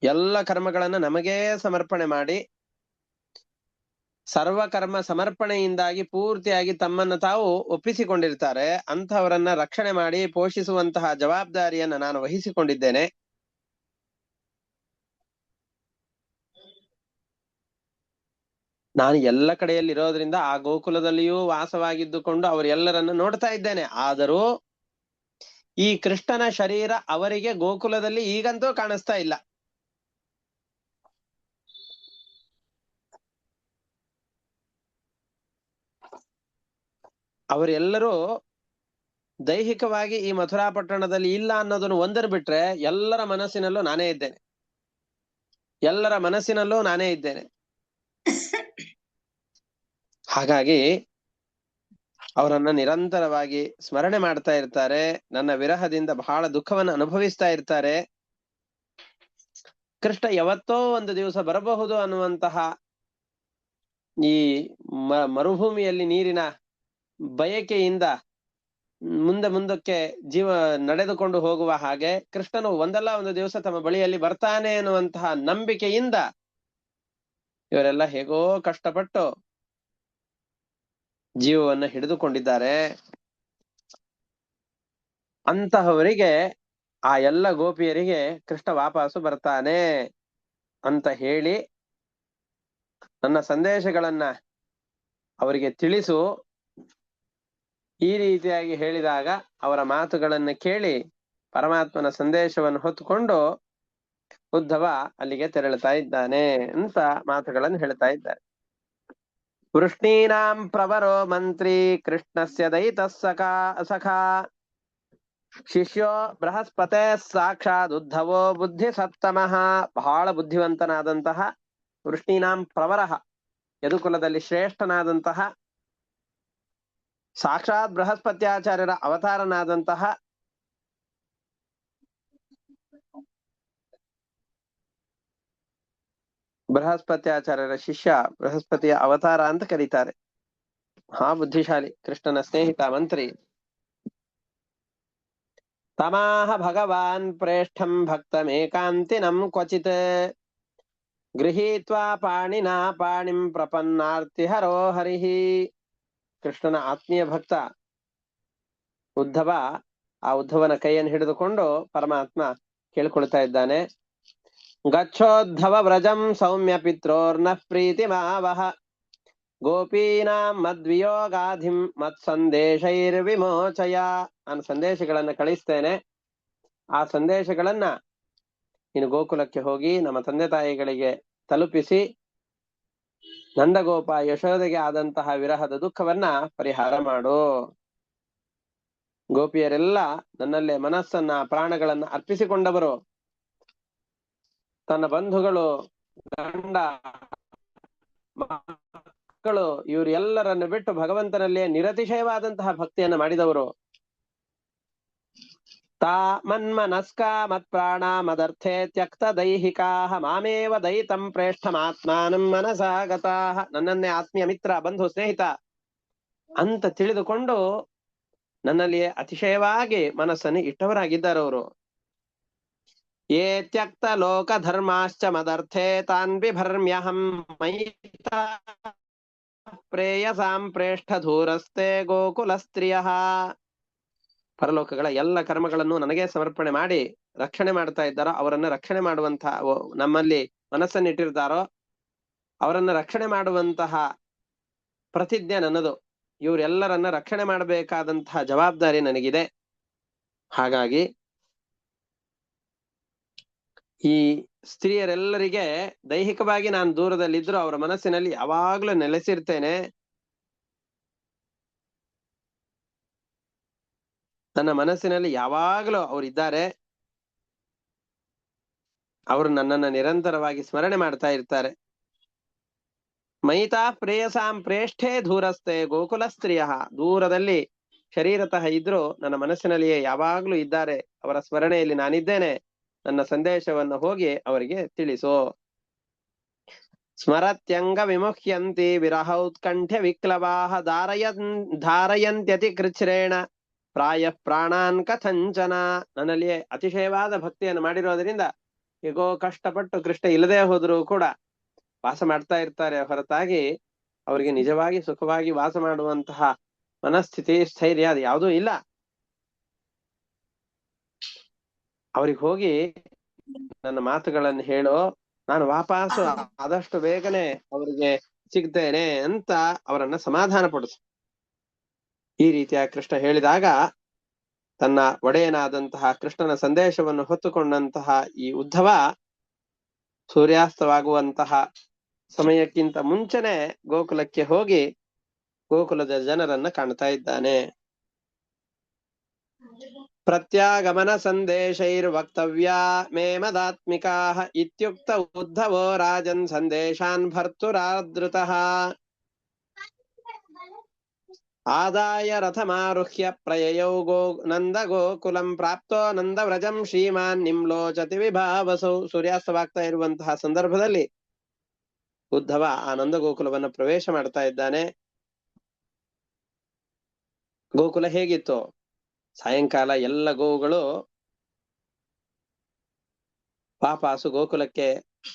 ಎಲ್ಲ ಕರ್ಮಗಳನ್ನ ನಮಗೇ ಸಮರ್ಪಣೆ ಮಾಡಿ ಸರ್ವಕರ್ಮ ಸಮರ್ಪಣೆಯಿಂದಾಗಿ ಪೂರ್ತಿಯಾಗಿ ತಮ್ಮನ್ನು ತಾವು ಒಪ್ಪಿಸಿಕೊಂಡಿರ್ತಾರೆ. ಅಂತಹವರನ್ನ ರಕ್ಷಣೆ ಮಾಡಿ ಪೋಷಿಸುವಂತಹ ಜವಾಬ್ದಾರಿಯನ್ನ ನಾನು ವಹಿಸಿಕೊಂಡಿದ್ದೇನೆ. ನಾನು ಎಲ್ಲ ಕಡೆಯಲ್ಲಿರೋದ್ರಿಂದ ಆ ಗೋಕುಲದಲ್ಲಿಯೂ ವಾಸವಾಗಿದ್ದುಕೊಂಡು ಅವರೆಲ್ಲರನ್ನು ನೋಡ್ತಾ ಇದ್ದೇನೆ. ಆದರೂ ಈ ಕೃಷ್ಣನ ಶರೀರ ಅವರಿಗೆ ಗೋಕುಲದಲ್ಲಿ ಈಗಂತೂ ಕಾಣಿಸ್ತಾ ಇಲ್ಲ. ಅವರೆಲ್ಲರೂ ದೈಹಿಕವಾಗಿ ಈ ಮಥುರಾ ಪಟ್ಟಣದಲ್ಲಿ ಇಲ್ಲ ಅನ್ನೋದನ್ನು ಒಂದನ್ನು ಬಿಟ್ರೆ ಎಲ್ಲರ ಮನಸ್ಸಿನಲ್ಲೂ ನಾನೇ ಇದ್ದೇನೆ, ಎಲ್ಲರ ಮನಸ್ಸಿನಲ್ಲೂ ನಾನೇ ಇದ್ದೇನೆ. ಹಾಗಾಗಿ ಅವರನ್ನ ನಿರಂತರವಾಗಿ ಸ್ಮರಣೆ ಮಾಡ್ತಾ ಇರ್ತಾರೆ. ನನ್ನ ವಿರಹದಿಂದ ಬಹಳ ದುಃಖವನ್ನು ಅನುಭವಿಸ್ತಾ ಇರ್ತಾರೆ. ಕೃಷ್ಣ ಯಾವತ್ತೋ ಒಂದು ದಿವಸ ಬರಬಹುದು ಅನ್ನುವಂತಹ ಈ ಮರುಭೂಮಿಯಲ್ಲಿ ನೀರಿನ ಬಯಕೆಯಿಂದ ಮುಂದಕ್ಕೆ ಜೀವ ನಡೆದುಕೊಂಡು ಹೋಗುವ ಹಾಗೆ ಕೃಷ್ಣನು ಒಂದಲ್ಲ ಒಂದು ದಿವಸ ತಮ್ಮ ಬಳಿಯಲ್ಲಿ ಬರ್ತಾನೆ ಅನ್ನುವಂತಹ ನಂಬಿಕೆಯಿಂದ ಇವರೆಲ್ಲ ಹೇಗೋ ಕಷ್ಟಪಟ್ಟು ಜೀವವನ್ನು ಹಿಡಿದುಕೊಂಡಿದ್ದಾರೆ. ಅಂತಹವರಿಗೆ ಆ ಎಲ್ಲ ಗೋಪಿಯರಿಗೆ ಕೃಷ್ಣ ವಾಪಸ್ಸು ಬರ್ತಾನೆ ಅಂತ ಹೇಳಿ ನನ್ನ ಸಂದೇಶಗಳನ್ನ ಅವರಿಗೆ ತಿಳಿಸು. ಈ ರೀತಿಯಾಗಿ ಹೇಳಿದಾಗ ಅವರ ಮಾತುಗಳನ್ನ ಕೇಳಿ ಪರಮಾತ್ಮನ ಸಂದೇಶವನ್ನು ಹೊತ್ತುಕೊಂಡು ಉದ್ಧವ ಅಲ್ಲಿಗೆ ತೆರಳುತ್ತಾ ಇದ್ದಾನೆ ಅಂತ ಮಾತುಗಳನ್ನು ಹೇಳ್ತಾ ಇದ್ದಾರೆ. ವೃಷ್ಣೀನಾಂ ಪ್ರವರೋ ಮಂತ್ರಿ ಕೃಷ್ಣಸ್ಯ ದಯಿತಃ ಸಖಾ ಶಿಷ್ಯೋ ಬೃಹಸ್ಪತೆ ಸಾಕ್ಷಾತ್ ಉದ್ಧವೋ ಬುದ್ಧಿ ಸತ್ತಮಃ. ಬಹಳ ಬುದ್ಧಿವಂತನಾದಂತಹ ವೃಷ್ಣೀನಾಂ ಪ್ರವರಃ, ಯದುಕುಲದಲ್ಲಿ ಶ್ರೇಷ್ಠನಾದಂತಹ ಸಾಕ್ಷಾತ್ ಬೃಹಸ್ಪತ್ಯಾಚಾರ್ಯರ ಅವತಾರನಾದಂತಹ ಬೃಹಸ್ಪತ್ಯಾಚಾರ್ಯರ ಶಿಷ್ಯ, ಬೃಹಸ್ಪತಿಯ ಅವತಾರ ಅಂತ ಕರೀತಾರೆ. ಬುದ್ಧಿಶಾಲಿ, ಕೃಷ್ಣನ ಸ್ನೇಹಿತ, ಮಂತ್ರಿ. ತಮಾಹ ಭಗವಾನ್ ಪ್ರೇಷ್ಠಂ ಭಕ್ತಮೇಕಾಂತಿನಂ ಕ್ವಚಿತ್ ಗೃಹೀತ್ವಾ ಪಾಣಿನಾ ಪಾಣಿಂ ಪ್ರಪನ್ನಾರ್ತಿಹರೋ ಹರಿಃ. ಕೃಷ್ಣನ ಆತ್ಮೀಯ ಭಕ್ತ ಉದ್ಧವ ಆ ಉದ್ಧವನ ಕೈಯನ್ನು ಹಿಡಿದುಕೊಂಡು ಪರಮಾತ್ಮ ಕೇಳ್ಕೊಳ್ತಾ ಇದ್ದಾನೆ. ಗಚ್ಚೋದ್ಧವ ವ್ರಜಂ ಸೌಮ್ಯ ಪಿತ್ರೋರ್ನಃ ಪ್ರೀತಿಮಾವಹ ಗೋಪೀನಾಂ ಮದ್ವಿಯೋಗಾಧಿಂ ಮತ್ ಸಂದೇಶೈರ್ವಿಮೋಚಯ. ನಾನು ಸಂದೇಶಗಳನ್ನ ಕಳಿಸ್ತೇನೆ, ಆ ಸಂದೇಶಗಳನ್ನ ನೀನು ಗೋಕುಲಕ್ಕೆ ಹೋಗಿ ನಮ್ಮ ತಂದೆ ತಾಯಿಗಳಿಗೆ ತಲುಪಿಸಿ ನಂದಗೋಪ ಯಶೋದೆಗೆ ಆದಂತಹ ವಿರಹದ ದುಃಖವನ್ನ ಪರಿಹಾರ ಮಾಡು. ಗೋಪಿಯರೆಲ್ಲ ನನ್ನಲ್ಲೇ ಮನಸ್ಸನ್ನ ಪ್ರಾಣಗಳನ್ನ ಅರ್ಪಿಸಿಕೊಂಡವರು. ತನ್ನ ಬಂಧುಗಳು, ಗಂಡ, ಮಕ್ಕಳು ಇವರೆಲ್ಲರನ್ನು ಬಿಟ್ಟು ಭಗವಂತನಲ್ಲೇ ನಿರತಿಶಯವಾದಂತಹ ಭಕ್ತಿಯನ್ನು ಮಾಡಿದವರು. ತಾ ಮನ್ಮನಸ್ಕಾ ಮತ್ಪ್ರಾಣ ಮದರ್ಥೆ ತ್ಯಕ್ತ ದೈಹಿಕಾಹ ಮಾಮೇವ ದಯಿತಂ ಪ್ರೇಷ್ಠಮಾತ್ಮಾನಂ ಮನಸಾಗತಾಹ. ನನ್ನನ್ನೇ ಆತ್ಮೀಯ ಮಿತ್ರ, ಬಂಧು, ಸ್ನೇಹಿತ ಅಂತ ತಿಳಿದುಕೊಂಡು ನನ್ನಲ್ಲಿಯೇ ಅತಿಶಯವಾಗಿ ಮನಸ್ಸನ್ನು ಇಟ್ಟವರಾಗಿದ್ದಾರವರು. ಯೇ ತ್ಯಕ್ತ ಲೋಕ ಧರ್ಮಾಶ್ಚ ಮದರ್ಥೆ ತಾನ್ ಬಿಭರ್ಮ್ಯಹಂ ಮೈತಾ ಪ್ರೇಯಸಾಂ ಪ್ರೇಷ್ಠ ಧೂರಸ್ತೆ ಗೋಕುಲ ಸ್ತ್ರೀಯ. ಪರಲೋಕಗಳ ಎಲ್ಲ ಕರ್ಮಗಳನ್ನು ನನಗೆ ಸಮರ್ಪಣೆ ಮಾಡಿ ರಕ್ಷಣೆ ಮಾಡ್ತಾ ಇದ್ದಾರೋ ಅವರನ್ನ ರಕ್ಷಣೆ ಮಾಡುವಂತಹ, ನಮ್ಮಲ್ಲಿ ಮನಸ್ಸನ್ನಿಟ್ಟಿರ್ತಾರೋ ಅವರನ್ನ ರಕ್ಷಣೆ ಮಾಡುವಂತಹ ಪ್ರತಿಜ್ಞೆ ನನ್ನದು. ಇವರೆಲ್ಲರನ್ನ ರಕ್ಷಣೆ ಮಾಡಬೇಕಾದಂತಹ ಜವಾಬ್ದಾರಿ ನನಗಿದೆ. ಹಾಗಾಗಿ ಈ ಸ್ತ್ರೀಯರೆಲ್ಲರಿಗೆ ದೈಹಿಕವಾಗಿ ನಾನು ದೂರದಲ್ಲಿದ್ರು ಅವರ ಮನಸ್ಸಿನಲ್ಲಿ ಯಾವಾಗ್ಲೂ ನೆಲೆಸಿರ್ತೇನೆ. ನನ್ನ ಮನಸ್ಸಿನಲ್ಲಿ ಯಾವಾಗಲೂ ಅವರಿದ್ದಾರೆ. ಅವರು ನನ್ನನ್ನ ನಿರಂತರವಾಗಿ ಸ್ಮರಣೆ ಮಾಡ್ತಾ ಇರ್ತಾರೆ. ಮೈತಾ ಪ್ರೇಯಸಾಂ ಪ್ರೇಷ್ಠೇ ಧೂರಸ್ತೆ ಗೋಕುಲ ಸ್ತ್ರೀಯ. ದೂರದಲ್ಲಿ ಶರೀರತಃ ಇದ್ರು ನನ್ನ ಮನಸ್ಸಿನಲ್ಲಿಯೇ ಯಾವಾಗ್ಲೂ ಇದ್ದಾರೆ. ಅವರ ಸ್ಮರಣೆಯಲ್ಲಿ ನಾನಿದ್ದೇನೆ. ನನ್ನ ಸಂದೇಶವನ್ನು ಹೋಗಿ ಅವರಿಗೆ ತಿಳಿಸು. ಸ್ಮರತ್ಯಂಗ ವಿಮುಹ್ಯಂತಿ ವಿರಹೌತ್ಕಂಠ್ಯ ವಿಕ್ಲವಾಹ ಧಾರಯಂತ್ಯತಿ ಕೃಚ್ಛ್ರೇಣ ಪ್ರಾಯ ಪ್ರಾಣಾನ್ ಕಥಂಚನ. ನನ್ನಲ್ಲಿಯೇ ಅತಿಶಯವಾದ ಭಕ್ತಿಯನ್ನು ಮಾಡಿರೋದ್ರಿಂದ ಹೇಗೋ ಕಷ್ಟಪಟ್ಟು ಕೃಷ್ಣ ಇಲ್ಲದೆ ಹೋದರೂ ಕೂಡ ವಾಸ ಮಾಡ್ತಾ ಇರ್ತಾರೆ ಹೊರತಾಗಿ ಅವರಿಗೆ ನಿಜವಾಗಿ ಸುಖವಾಗಿ ವಾಸ ಮಾಡುವಂತಹ ಮನಸ್ಥಿತಿ, ಸ್ಥೈರ್ಯ ಅದು ಯಾವುದೂ ಇಲ್ಲ. ಅವ್ರಿಗೆ ಹೋಗಿ ನನ್ನ ಮಾತುಗಳನ್ನು ಹೇಳು, ನಾನು ವಾಪಸ್ಸು ಆದಷ್ಟು ಬೇಗನೆ ಅವರಿಗೆ ಸಿಗ್ತೇನೆ ಅಂತ ಅವರನ್ನ ಸಮಾಧಾನ ಪಡಿಸು. ಈ ರೀತಿಯ ಕೃಷ್ಣ ಹೇಳಿದಾಗ ತನ್ನ ಒಡೆಯನಾದಂತಹ ಕೃಷ್ಣನ ಸಂದೇಶವನ್ನು ಹೊತ್ತುಕೊಂಡಂತಹ ಈ ಉದ್ಧವ ಸೂರ್ಯಾಸ್ತವಾಗುವಂತಹ ಸಮಯಕ್ಕಿಂತ ಮುಂಚೆನೆ ಗೋಕುಲಕ್ಕೆ ಹೋಗಿ ಗೋಕುಲದ ಜನರನ್ನ ಕಾಣ್ತಾ ಇದ್ದಾನೆ. ಪ್ರತ್ಯಾಗಮನ ಸಂದೇಶೈರ್ವಕ್ತವ್ಯಾ ಮೇ ಮದಾತ್ಮಿಕಾಃ ಇತ್ಯುಕ್ತ ಉದ್ಧವೋ ರಾಜನ್ ಸಂದೇಶಾನ್ ಭರ್ತುರಾದೃತಃ ಆದಾಯ ರಥಮಾರುಹ್ಯ ಪ್ರಯಯೌ ನಂದ ಗೋಕುಲಂ ಪ್ರಾಪ್ತೋ ನಂದವ್ರಜಂ ಶ್ರೀಮಾನ್ ನಿಮ್ಲೋಚತಿ ವಿಭಾವಸೌ. ಸೂರ್ಯಾಸ್ತವಾಗ್ತಾ ಇರುವಂತಹ ಸಂದರ್ಭದಲ್ಲಿ ಉದ್ಧವ ಆ ನಂದ ಗೋಕುಲವನ್ನು ಪ್ರವೇಶ ಮಾಡ್ತಾ ಇದ್ದಾನೆ. ಗೋಕುಲ ಹೇಗಿತ್ತು? ಸಾಯಂಕಾಲ ಎಲ್ಲ ಗೋವುಗಳು ವಾಪಸ್ಸು ಗೋಕುಲಕ್ಕೆ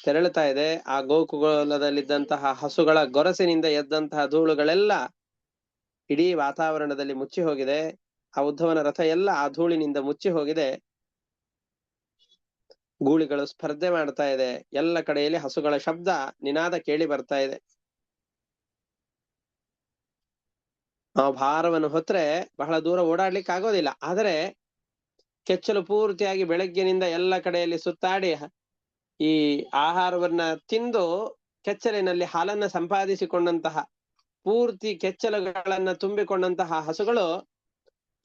ತೆರಳುತ್ತಾ ಇದೆ. ಆ ಗೋಕುಲದಲ್ಲಿದ್ದಂತಹ ಹಸುಗಳ ಗೊರಸಿನಿಂದ ಎದ್ದಂತಹ ಧೂಳುಗಳೆಲ್ಲ ಇಡೀ ವಾತಾವರಣದಲ್ಲಿ ಮುಚ್ಚಿ ಹೋಗಿದೆ. ಆ ಉದ್ಧವನ ರಥ ಎಲ್ಲ ಆ ಧೂಳಿನಿಂದ ಮುಚ್ಚಿ ಹೋಗಿದೆ. ಗೂಳಿಗಳು ಸ್ಪರ್ಧೆ ಮಾಡ್ತಾ ಇದೆ. ಎಲ್ಲ ಕಡೆಯಲ್ಲಿ ಹಸುಗಳ ಶಬ್ದ, ನಿನಾದ ಕೇಳಿ ಬರ್ತಾ ಇದೆ. ನಾವು ಭಾರವನ್ನು ಹೊತ್ತರೆ ಬಹಳ ದೂರ ಓಡಾಡ್ಲಿಕ್ಕೆ ಆಗೋದಿಲ್ಲ. ಆದರೆ ಕೆಚ್ಚಲು ಪೂರ್ತಿಯಾಗಿ ಬೆಳಗ್ಗಿನಿಂದ ಎಲ್ಲ ಕಡೆಯಲ್ಲಿ ಸುತ್ತಾಡಿ ಈ ಆಹಾರವನ್ನ ತಿಂದು ಕೆಚ್ಚಲಿನಲ್ಲಿ ಹಾಲನ್ನ ಸಂಪಾದಿಸಿಕೊಂಡಂತಹ ಪೂರ್ತಿ ಕೆಚ್ಚಲುಗಳನ್ನ ತುಂಬಿಕೊಂಡಂತಹ ಹಸುಗಳು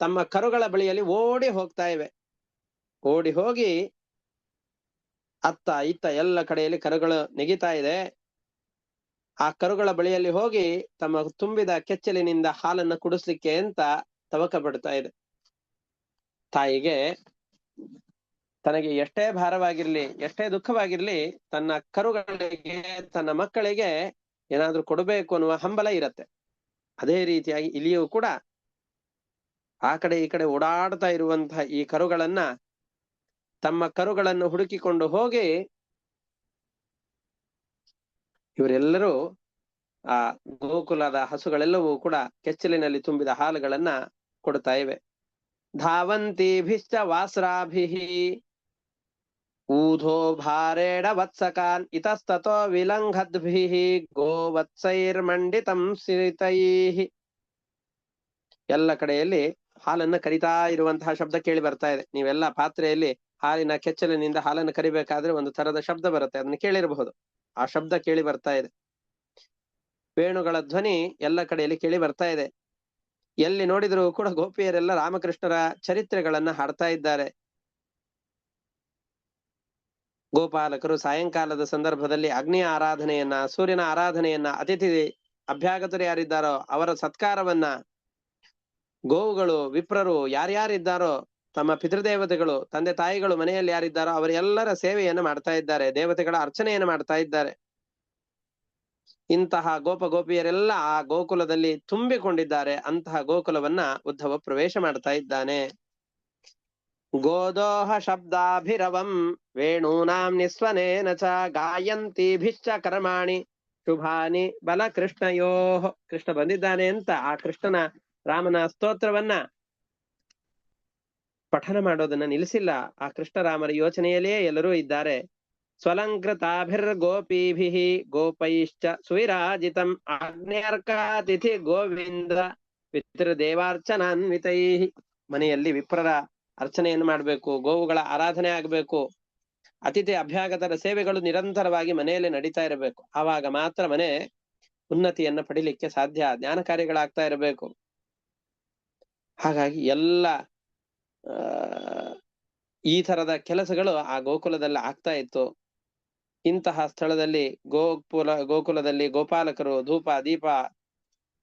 ತಮ್ಮ ಕರುಗಳ ಬಳಿಯಲ್ಲಿ ಓಡಿ ಹೋಗ್ತಾ ಇವೆ. ಓಡಿ ಹೋಗಿ ಅತ್ತ ಇತ್ತ ಎಲ್ಲ ಕಡೆಯಲ್ಲಿ ಕರುಗಳು ನೆಗಿತಾ ಇದೆ. ಆ ಕರುಗಳ ಬಳಿಯಲ್ಲಿ ಹೋಗಿ ತಮ್ಮ ತುಂಬಿದ ಕೆಚ್ಚಲಿನಿಂದ ಹಾಲನ್ನ ಕುಡಿಸ್ಲಿಕ್ಕೆ ಅಂತ ತವಕ ಪಡ್ತಾ ಇದೆ. ತಾಯಿಗೆ ತನಗೆ ಎಷ್ಟೇ ಭಾರವಾಗಿರ್ಲಿ, ಎಷ್ಟೇ ದುಃಖವಾಗಿರ್ಲಿ, ತನ್ನ ಕರುಗಳಿಗೆ, ತನ್ನ ಮಕ್ಕಳಿಗೆ ಏನಾದ್ರೂ ಕೊಡಬೇಕು ಅನ್ನುವ ಹಂಬಲ ಇರತ್ತೆ. ಅದೇ ರೀತಿಯಾಗಿ ಇಲ್ಲಿಯೂ ಕೂಡ ಆ ಕಡೆ ಈ ಕಡೆ ಓಡಾಡ್ತಾ ಇರುವಂತಹ ಈ ಕರುಗಳನ್ನ, ತಮ್ಮ ಕರುಗಳನ್ನು ಹುಡುಕಿಕೊಂಡು ಹೋಗಿ ಇವರೆಲ್ಲರೂ ಆ ಗೋಕುಲದ ಹಸುಗಳೆಲ್ಲವೂ ಕೂಡ ಕೆಚ್ಚಲಿನಲ್ಲಿ ತುಂಬಿದ ಹಾಲುಗಳನ್ನ ಕೊಡ್ತಾ ಇವೆ. ಧಾವಂತಿಭಿಶ್ಚ ವಾಸ್ರಾಭಿಃ ಊಧೋ ಭಾರೇಣ ವತ್ಸಕಾನ್ ಇತಸ್ತತೋ ವಿಲಂಘದ್ಭಿಃ ಗೋವತ್ಸೈರ್ಮಂಡಿತಂ ಸಿತೈಃ. ಎಲ್ಲ ಕಡೆಯಲ್ಲಿ ಹಾಲನ್ನ ಕರಿತಾ ಇರುವಂತಹ ಶಬ್ದ ಕೇಳಿ ಬರ್ತಾ ಇದೆ. ನೀವೆಲ್ಲ ಪಾತ್ರೆಯಲ್ಲಿ ಹಾಲಿನ ಕೆಚ್ಚಲಿನಿಂದ ಹಾಲನ್ನು ಕರಿಬೇಕಾದ್ರೆ ಒಂದು ತರದ ಶಬ್ದ ಬರುತ್ತೆ, ಅದನ್ನ ಕೇಳಿರಬಹುದು. ಆ ಶಬ್ದ ಕೇಳಿ ಬರ್ತಾ ಇದೆ. ವೇಣುಗಳ ಧ್ವನಿ ಎಲ್ಲ ಕಡೆಯಲ್ಲಿ ಕೇಳಿ ಬರ್ತಾ ಇದೆ. ಎಲ್ಲಿ ನೋಡಿದ್ರು ಕೂಡ ಗೋಪಿಯರೆಲ್ಲ ರಾಮಕೃಷ್ಣರ ಚರಿತ್ರೆಗಳನ್ನ ಹಾಡ್ತಾ ಇದ್ದಾರೆ. ಗೋಪಾಲಕರು ಸಾಯಂಕಾಲದ ಸಂದರ್ಭದಲ್ಲಿ ಅಗ್ನಿಯ ಆರಾಧನೆಯನ್ನ, ಸೂರ್ಯನ ಆರಾಧನೆಯನ್ನ, ಅತಿಥಿ ಅಭ್ಯಾಗತರು ಯಾರಿದ್ದಾರೋ ಅವರ ಸತ್ಕಾರವನ್ನ, ಗೋವುಗಳು, ವಿಪ್ರರು ಯಾರ್ಯಾರಿದ್ದಾರೋ, ತಮ್ಮ ಪಿತೃದೇವತೆಗಳು, ತಂದೆ ತಾಯಿಗಳು ಮನೆಯಲ್ಲಿ ಯಾರಿದ್ದಾರೋ ಅವರೆಲ್ಲರ ಸೇವೆಯನ್ನು ಮಾಡ್ತಾ ಇದ್ದಾರೆ. ದೇವತೆಗಳ ಅರ್ಚನೆಯನ್ನು ಮಾಡ್ತಾ ಇದ್ದಾರೆ. ಇಂತಹ ಗೋಪ ಗೋಪಿಯರೆಲ್ಲ ಆ ಗೋಕುಲದಲ್ಲಿ ತುಂಬಿಕೊಂಡಿದ್ದಾರೆ. ಅಂತಹ ಗೋಕುಲವನ್ನ ಉದ್ಧವ ಪ್ರವೇಶ ಮಾಡ್ತಾ ಇದ್ದಾನೆ. ಗೋದೋಹ ಶಬ್ದಾಭಿರವಂ ವೇಣೂನಾಂ ನಿಸ್ವನೇನ ಚ ಗಾಯಂತಿಭಿಶ್ಚ ಕರ್ಮಾಣಿ ಶುಭಾನಿ ಬಲ ಕೃಷ್ಣಯೋಃ. ಕೃಷ್ಣ ಬಂದಿದ್ದಾನೆ ಅಂತ ಆ ಕೃಷ್ಣನ, ರಾಮನ ಸ್ತೋತ್ರವನ್ನ ಪಠನ ಮಾಡೋದನ್ನ ನಿಲ್ಲಿಸಿಲ್ಲ. ಆ ಕೃಷ್ಣರಾಮರ ಯೋಚನೆಯಲ್ಲೇ ಎಲ್ಲರೂ ಇದ್ದಾರೆ. ಸ್ವಲಂಕೃತಾಭಿರ್ಗೋಪೀಭಿಃ ಗೋಪೈಶ್ಚ ಸುವಿರಾಜಿತಂ ಆಗ್ನೇರ್ಕಾತಿಥಿ ಗೋವಿಂದ ಪಿತೃದೇವಾರ್ಚನಾನ್ವಿತೈಃ. ಮನೆಯಲ್ಲಿ ವಿಪ್ರರ ಅರ್ಚನೆಯನ್ನು ಮಾಡಬೇಕು, ಗೋವುಗಳ ಆರಾಧನೆ ಆಗಬೇಕು, ಅತಿಥಿ ಅಭ್ಯಾಗತರ ಸೇವೆಗಳು ನಿರಂತರವಾಗಿ ಮನೆಯಲ್ಲಿ ನಡೀತಾ ಇರಬೇಕು. ಆವಾಗ ಮಾತ್ರ ಮನೆ ಉನ್ನತಿಯನ್ನ ಪಡಿಲಿಕ್ಕೆ ಸಾಧ್ಯ, ಜ್ಞಾನ ಕಾರ್ಯಗಳಾಗ್ತಾ ಇರಬೇಕು. ಹಾಗಾಗಿ ಎಲ್ಲ ಈ ತರದ ಕೆಲಸಗಳು ಆ ಗೋಕುಲದಲ್ಲಿ ಆಗ್ತಾ ಇತ್ತು. ಇಂತಹ ಸ್ಥಳದಲ್ಲಿ ಗೋಕುಲದಲ್ಲಿ ಗೋಪಾಲಕರು ಧೂಪ ದೀಪ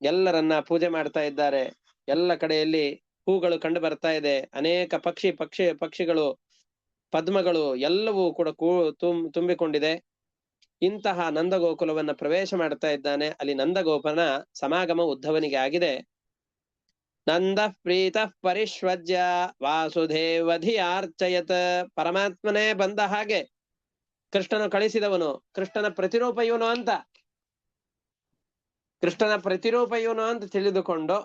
ಎಲ್ಲರನ್ನ ಪೂಜೆ ಮಾಡ್ತಾ ಇದ್ದಾರೆ. ಎಲ್ಲ ಕಡೆಯಲ್ಲಿ ಹೂಗಳು ಕಂಡು ಬರ್ತಾ ಇದೆ. ಅನೇಕ ಪಕ್ಷಿಗಳು, ಪದ್ಮಗಳು ಎಲ್ಲವೂ ಕೂಡ ತುಂಬಿಕೊಂಡಿದೆ. ಇಂತಹ ನಂದಗೋಕುಲವನ್ನ ಪ್ರವೇಶ ಮಾಡ್ತಾ ಇದ್ದಾನೆ. ಅಲ್ಲಿ ನಂದಗೋಪನ ಸಮಾಗಮ ಉದ್ಧವನಿಗೆ ಆಗಿದೆ. ನಂದ ಪ್ರೀತಃ ಪರಿಶ್ವಜ್ಯ ವಾಸುದೇವಧಿಯಾರ್ಚಯತ್. ಪರಮಾತ್ಮನೇ ಬಂದ ಹಾಗೆ, ಕೃಷ್ಣನು ಕಳಿಸಿದವನು, ಕೃಷ್ಣನ ಪ್ರತಿರೂಪ ಇವನು ಅಂತ, ಕೃಷ್ಣನ ಪ್ರತಿರೂಪ ಇವನು ಅಂತ ತಿಳಿದುಕೊಂಡು,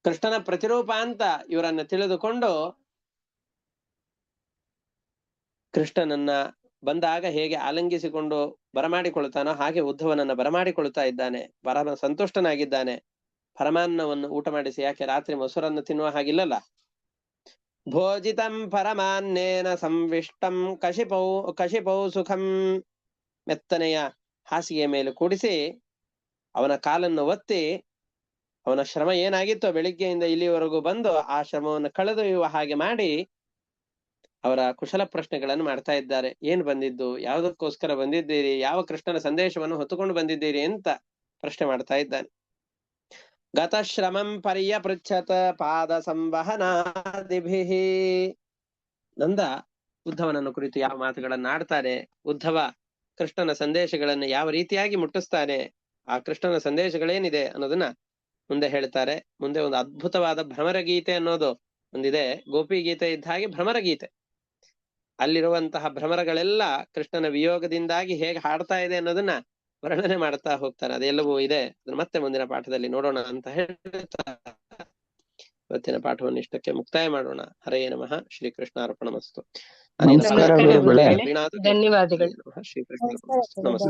ಕೃಷ್ಣನ ಪ್ರತಿರೂಪ ಅಂತ ಇವರನ್ನ ತಿಳಿದುಕೊಂಡು, ಕೃಷ್ಣನನ್ನ ಬಂದಾಗ ಹೇಗೆ ಆಲಂಗಿಸಿಕೊಂಡು ಬರಮಾಡಿಕೊಳ್ತಾನೋ ಹಾಗೆ ಉದ್ಧವನನ್ನ ಬರಮಾಡಿಕೊಳ್ತಾ ಇದ್ದಾನೆ. ಪರಮ ಸಂತುಷ್ಟನಾಗಿದ್ದಾನೆ. ಪರಮಾನ್ನವನ್ನು ಊಟ ಮಾಡಿಸಿ, ಯಾಕೆ ರಾತ್ರಿ ಮೊಸರನ್ನು ತಿನ್ನುವ ಹಾಗಿಲ್ಲಲ್ಲ. ಭೋಜಿತಂ ಪರಮಾನ್ನೇನ ಸಂವಿಷ್ಟಂ ಕಶಿಪೌ ಸುಖಂ. ಮೆತ್ತನೆಯ ಹಾಸಿಗೆಯ ಮೇಲೆ ಕೂಡಿಸಿ ಅವನ ಕಾಲನ್ನು ಒತ್ತಿ, ಅವನ ಶ್ರಮ ಏನಾಗಿತ್ತೋ ಬೆಳಿಗ್ಗೆಯಿಂದ ಇಲ್ಲಿವರೆಗೂ ಬಂದು ಆ ಶ್ರಮವನ್ನು ಕಳೆದೊಯ್ಯುವ ಹಾಗೆ ಮಾಡಿ ಅವರ ಕುಶಲ ಪ್ರಶ್ನೆಗಳನ್ನು ಮಾಡ್ತಾ ಇದ್ದಾರೆ. ಏನ್ ಬಂದಿದ್ದು, ಯಾವುದಕ್ಕೋಸ್ಕರ ಬಂದಿದ್ದೀರಿ, ಯಾವ ಕೃಷ್ಣನ ಸಂದೇಶವನ್ನು ಹೊತ್ತುಕೊಂಡು ಬಂದಿದ್ದೀರಿ ಅಂತ ಪ್ರಶ್ನೆ ಮಾಡ್ತಾ ಇದ್ದಾನೆ. ಗತಶ್ರಮಂ ಪರ್ಯಪೃಚ್ಛತ ಪಾದ ಸಂವಹನಾದಿಭಿಃ. ನಂದ ಉದ್ಧವನನ್ನು ಕುರಿತು ಯಾವ ಮಾತುಗಳನ್ನ ಆಡ್ತಾನೆ, ಉದ್ಧವ ಕೃಷ್ಣನ ಸಂದೇಶಗಳನ್ನು ಯಾವ ರೀತಿಯಾಗಿ ಮುಟ್ಟಿಸ್ತಾನೆ, ಆ ಕೃಷ್ಣನ ಸಂದೇಶಗಳೇನಿದೆ ಅನ್ನೋದನ್ನ ಮುಂದೆ ಹೇಳ್ತಾರೆ. ಮುಂದೆ ಒಂದು ಅದ್ಭುತವಾದ ಭ್ರಮರ ಗೀತೆ ಅನ್ನೋದು ಒಂದಿದೆ. ಗೋಪಿ ಗೀತೆ ಇದ್ದ ಹಾಗೆ ಭ್ರಮರ ಗೀತೆ. ಅಲ್ಲಿರುವಂತಹ ಭ್ರಮರಗಳೆಲ್ಲ ಕೃಷ್ಣನ ವಿಯೋಗದಿಂದಾಗಿ ಹೇಗೆ ಹಾಡ್ತಾ ಇದೆ ಅನ್ನೋದನ್ನ ವರ್ಣನೆ ಮಾಡ್ತಾ ಹೋಗ್ತಾರೆ. ಅದೆಲ್ಲವೂ ಇದೆ. ಅದನ್ನ ಮತ್ತೆ ಮುಂದಿನ ಪಾಠದಲ್ಲಿ ನೋಡೋಣ ಅಂತ ಹೇಳ್ತಾ ಇವತ್ತಿನ ಪಾಠವನ್ನು ಇಷ್ಟಕ್ಕೆ ಮುಕ್ತಾಯ ಮಾಡೋಣ. ಹರೇ ನಮಃ. ಶ್ರೀಕೃಷ್ಣಾರ್ಪಣಮಸ್ತು. ನಮಸ್ಕಾರ ಗುರುಗಳೇ. ಧನ್ಯವಾದಗಳು. ಶ್ರೀಕೃಷ್ಣ ನಮಸ್ತೆ.